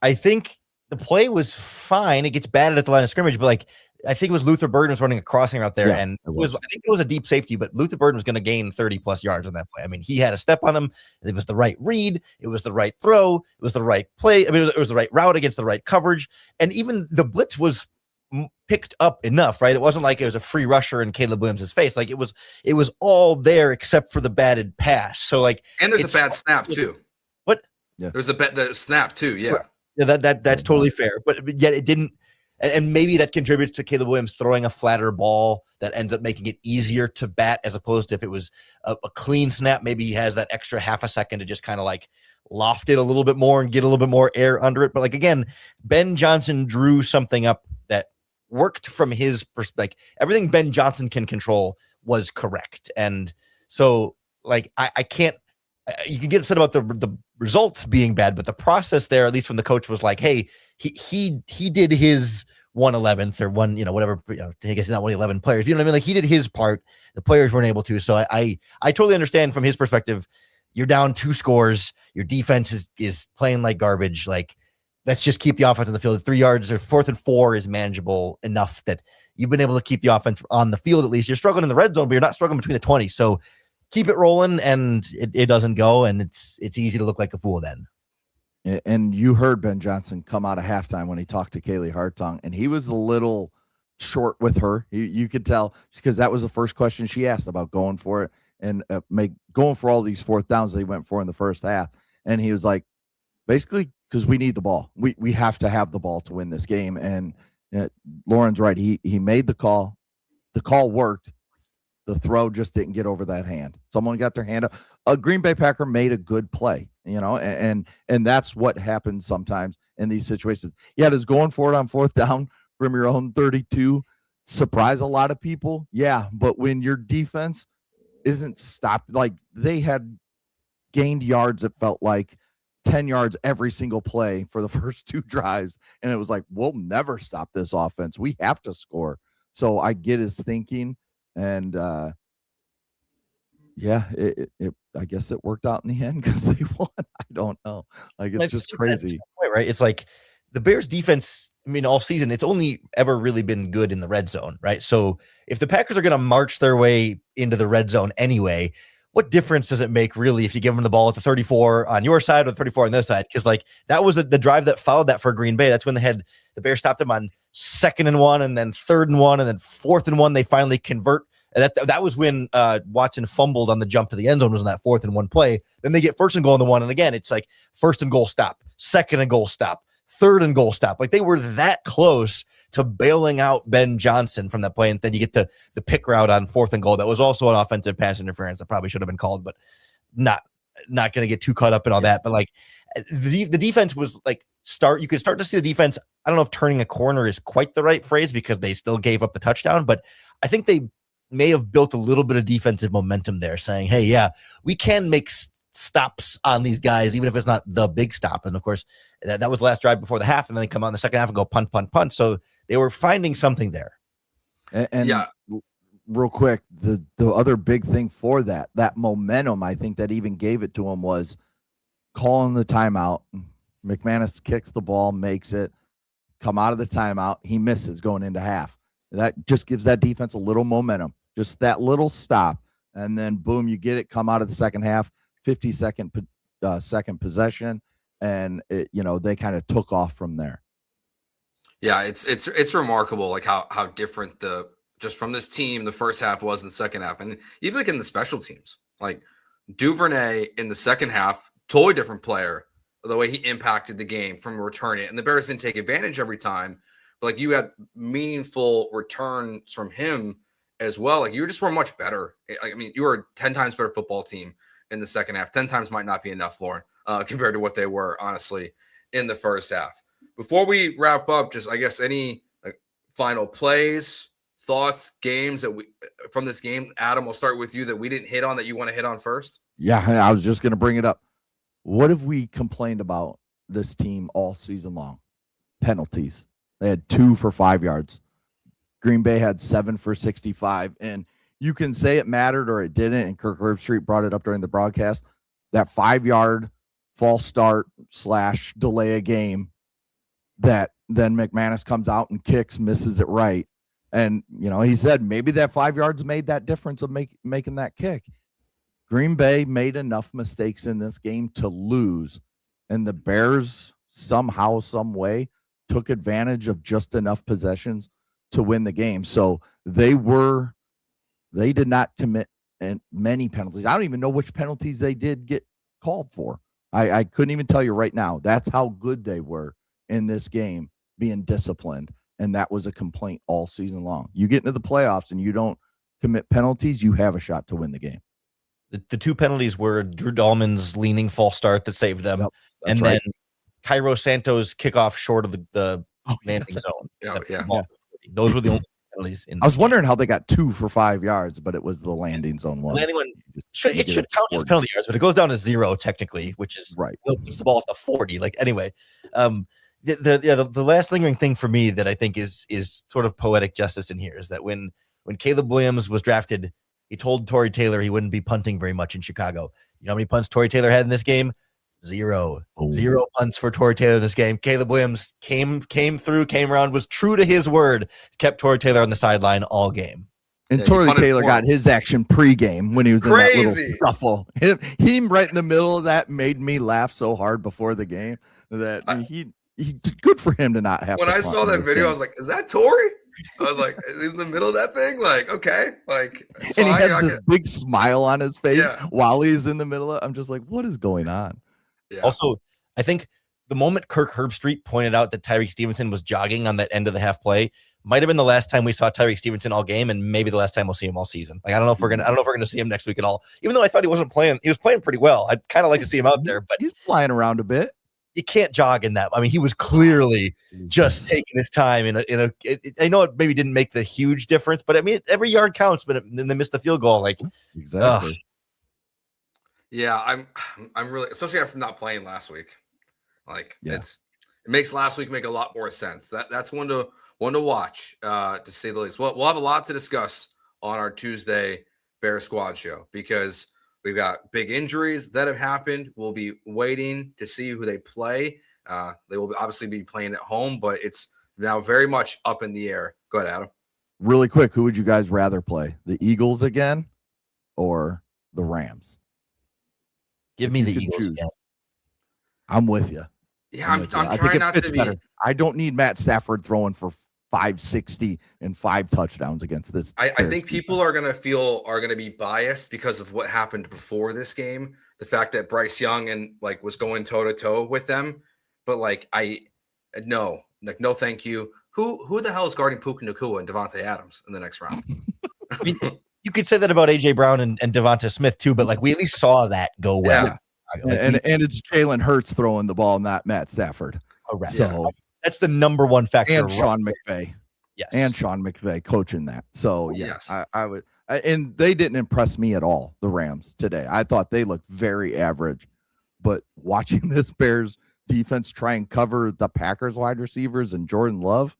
I think the play was fine. It gets batted at the line of scrimmage, but like, I think it was Luther Burden was running a crossing out there, and I think it was a deep safety, but Luther Burden was going to gain 30+ yards on that play. I mean, he had a step on him. It was the right read. It was the right throw. It was the right play. I mean, it was the right route against the right coverage. And even the blitz was picked up enough, right? It wasn't like it was a free rusher in Caleb Williams' face. Like, it was all there except for the batted pass. So like, and there's a bad snap too. What? Yeah. There's the snap too. Yeah. Yeah, that's totally fair. But yet it didn't. And maybe that contributes to Caleb Williams throwing a flatter ball that ends up making it easier to bat, as opposed to if it was a clean snap, maybe he has that extra half a second to just kind of like loft it a little bit more and get a little bit more air under it. But like, again, Ben Johnson drew something up that worked from his perspective. Everything Ben Johnson can control was correct. And so like, I can't, you can get upset about the results being bad, but the process there, at least when the coach was like, hey, he did his 1/11th or one, whatever, I guess not 1/11 players, you know what I mean? Like, he did his part. The players weren't able to. So I totally understand from his perspective. You're down 2 scores. Your defense is playing like garbage. Like, let's just keep the offense on the field. 3 yards or 4th and 4 is manageable enough that you've been able to keep the offense on the field. At least you're struggling in the red zone, but you're not struggling between the 20. So keep it rolling, and it doesn't go, and it's easy to look like a fool then. And you heard Ben Johnson come out of halftime when he talked to Kaylee Hartung, and he was a little short with her. You could tell, because that was the first question she asked about going for it and going for all these 4th downs they went for in the first half. And he was like, basically, because we need the ball. We have to have the ball to win this game. And Lauren's right. He made the call. The call worked. The throw just didn't get over that hand. Someone got their hand up. A Green Bay Packer made a good play, and that's what happens sometimes in these situations. Yeah, does going for it on 4th down from your own 32 surprise a lot of people? Yeah, but when your defense isn't stopped, like they had gained yards, it felt like 10 yards every single play for the first 2 drives, and it was like, we'll never stop this offense. We have to score. So I get his thinking. And I guess it worked out in the end because they won. I don't know. Like, it's just crazy, right? It's like the Bears defense, I mean, all season, it's only ever really been good in the red zone, right? So if the Packers are going to march their way into the red zone anyway, what difference does it make really if you give them the ball at the 34 on your side or the 34 on their side? Because like that was the drive that followed that for Green Bay. That's when the Bears stopped them on 2nd and 1, and then 3rd and 1, and then 4th and 1. They finally convert. And that was when Watson fumbled on the jump to the end zone, was on that 4th and 1 play. Then they get 1st and goal on the 1. And again, it's like 1st and goal stop, 2nd and goal stop, 3rd and goal stop. Like they were that close to bailing out Ben Johnson from that play. And then you get the pick route on 4th and goal. That was also an offensive pass interference that probably should have been called, but not going to get too caught up in all that. But like the defense was like you could start to see the defense. I don't know if turning a corner is quite the right phrase because they still gave up the touchdown, but I think they may have built a little bit of defensive momentum there, saying, hey, yeah, we can make stops on these guys, even if it's not the big stop. And of course, that was the last drive before the half, and then they come out in the second half and go punt, punt, punt. So they were finding something there. And yeah, real quick, the other big thing for that momentum, I think that even gave it to him, was calling the timeout. McManus kicks the ball, makes it, come out of the timeout. He misses going into half. That just gives that defense a little momentum, just that little stop. And then boom, you get it, come out of the second half, 50-second second possession. And they kind of took off from there. Yeah, it's remarkable, like how different just from this team the first half was in the second half, and even like in the special teams, like Duvernay in the second half, totally different player. The way he impacted the game from returning, and the Bears didn't take advantage every time, but like you had meaningful returns from him as well. Like you were much better. I mean, you were a 10 times better football team in the second half. 10 times might not be enough, Lauren, compared to what they were, honestly, in the first half. Before we wrap up, just I guess any final plays, thoughts, games from this game. Adam, we'll start with you that we didn't hit on that you want to hit on first. Yeah, I was just going to bring it up. What have we complained about this team all season long? Penalties. They had 2 for 5 yards. Green Bay had 7 for 65. And you can say it mattered or it didn't, and Kirk Herbstreit brought it up during the broadcast. That 5-yard false start / delay a game that then McManus comes out and kicks, misses it right. And, he said maybe that 5 yards made that difference of making that kick. Green Bay made enough mistakes in this game to lose, and the Bears somehow, some way, took advantage of just enough possessions to win the game. So they did not commit many penalties. I don't even know which penalties they did get called for. I couldn't even tell you right now. That's how good they were in this game, being disciplined. And that was a complaint all season long. You get into the playoffs and you don't commit penalties, you have a shot to win the game. The two penalties were Drew Dahlman's leaning false start that saved them, and right. then Cairo Santos kickoff short of the landing zone. Yeah. Those were the only penalties. I was wondering how they got 2 for 5 yards, but it was the landing zone one. The landing one should count as penalty yards, but it goes down to 0 technically, which is right. Puts the ball at the 40. Like anyway, the last lingering thing for me that I think is sort of poetic justice in here is that when Caleb Williams was drafted, he told Torrey Taylor he wouldn't be punting very much in Chicago. You know how many punts Torrey Taylor had in this game? 0. Oh. 0 punts for Torrey Taylor in this game. Caleb Williams came around, was true to his word, kept Torrey Taylor on the sideline all game. And Torrey Taylor got his action pregame when he was in that little shuffle. Him right in the middle of that made me laugh so hard before the game that he good for him to not have. When I saw that video, I was like, "Is that Torrey?" I was like, "He's in the middle of that thing." Like, okay, like, and he has this big smile on his face while he's in the middle of. I'm just like, what is going on? Yeah. Also, I think the moment Kirk Herbstreit pointed out that Tyreek Stevenson was jogging on that end of the half play might have been the last time we saw Tyreek Stevenson all game, and maybe the last time we'll see him all season. Like, I don't know if we're gonna see him next week at all. Even though I thought he wasn't playing, he was playing pretty well. I'd kind of like to see him out there, but he's flying around a bit. You can't jog in that. I mean, he was clearly just taking his time. I know it maybe didn't make the huge difference, but I mean, every yard counts. But then they missed the field goal. Like exactly. Yeah, I'm really, especially after not playing last week. Like it makes last week make a lot more sense. That's one to watch, to say the least. Well, we'll have a lot to discuss on our Tuesday Bear Squad show because we've got big injuries that have happened. We'll be waiting to see who they play. They will obviously be playing at home, but it's now very much up in the air. Go ahead, Adam. Really quick, who would you guys rather play? The Eagles again or the Rams? Give me the Eagles again. I'm with you. Yeah, I'm trying not to be. Better. I don't need Matt Stafford throwing for 560 and 5 touchdowns against this. I think people are going to be biased because of what happened before this game. The fact that Bryce Young was going toe to toe with them, but no, thank you. Who the hell is guarding Puka Nacua and Devontae Adams in the next round? I mean, you could say that about AJ Brown and Devonta Smith too, but we at least saw that go well. Yeah. And it's Jalen Hurts throwing the ball, not Matt Stafford. Correct. So that's the number one factor. And Sean McVay. Yes. And Sean McVay coaching that. So yes. I would. And they didn't impress me at all, the Rams today. I thought they looked very average. But watching this Bears defense try and cover the Packers wide receivers and Jordan Love,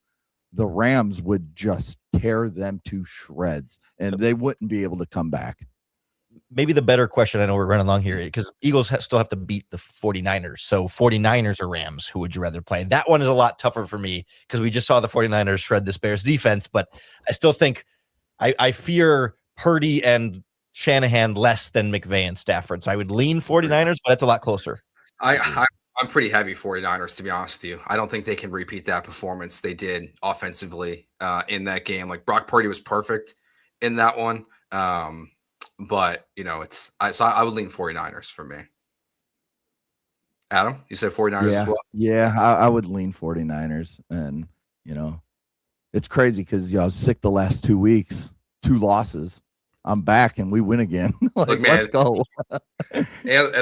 the Rams would just tear them to shreds, and they wouldn't be able to come back. Maybe the better question, I know we're running along here, because Eagles still have to beat the 49ers. So 49ers or Rams, who would you rather play? That one is a lot tougher for me because we just saw the 49ers shred this Bears defense, but I still think I fear Purdy and Shanahan less than McVay and Stafford. So I would lean 49ers, but it's a lot closer. I'm pretty heavy 49ers, to be honest with you. I don't think they can repeat that performance they did offensively in that game. Like Brock Purdy was perfect in that one. But so I would lean 49ers for me. Adam, you said 49ers as well? Yeah, I would lean 49ers. And, it's crazy because I was sick the last 2 weeks, 2 losses. I'm back and we win again. Look, man, let's go. and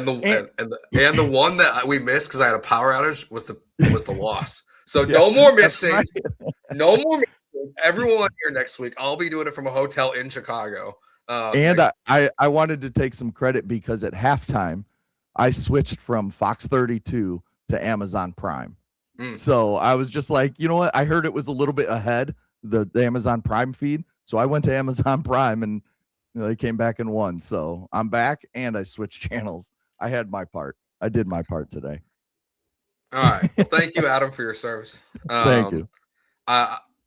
the one that we missed because I had a power outage was the loss. So no more missing. Right. No more missing. Everyone here next week. I'll be doing it from a hotel in Chicago. And I wanted to take some credit because at halftime I switched from Fox 32 to Amazon Prime. So I was just like, you know what? I heard it was a little bit ahead, the Amazon Prime feed. So I went to Amazon Prime and they came back and won. So I'm back and I switched channels. I had my part. I did my part today. All right. Well, thank you, Adam, for your service. Thank you.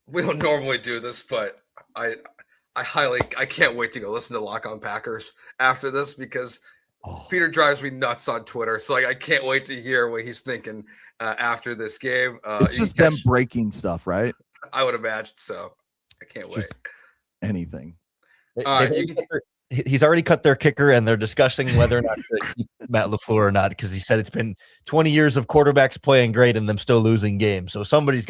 We don't normally do this, but I can't wait to go listen to Lock on Packers after this because Peter drives me nuts on Twitter. So I can't wait to hear what he's thinking after this game. It's just them breaking stuff, right? I would imagine so. I can't wait. Anything. He's already cut their kicker, and they're discussing whether or not to keep Matt LaFleur or not because he said it's been 20 years of quarterbacks playing great and them still losing games. So somebody's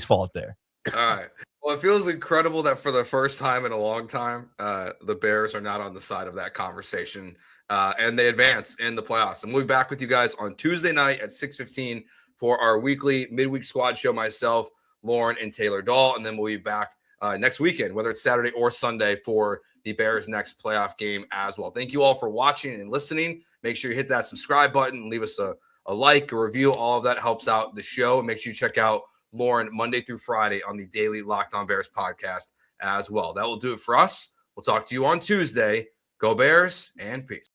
fault there. All right. Well, it feels incredible that for the first time in a long time, the Bears are not on the side of that conversation, and they advance in the playoffs. And we'll be back with you guys on Tuesday night at 6:15 for our weekly midweek squad show. Myself, Lauren, and Taylor Dahl, and then we'll be back next weekend, whether it's Saturday or Sunday, for the Bears' next playoff game as well. Thank you all for watching and listening. Make sure you hit that subscribe button, leave us a like, a review. All of that helps out the show. Make sure you check out Lauren Monday through Friday on the daily Locked On Bears podcast as well. That will do it for us. We'll talk to you on Tuesday. Go Bears, and peace.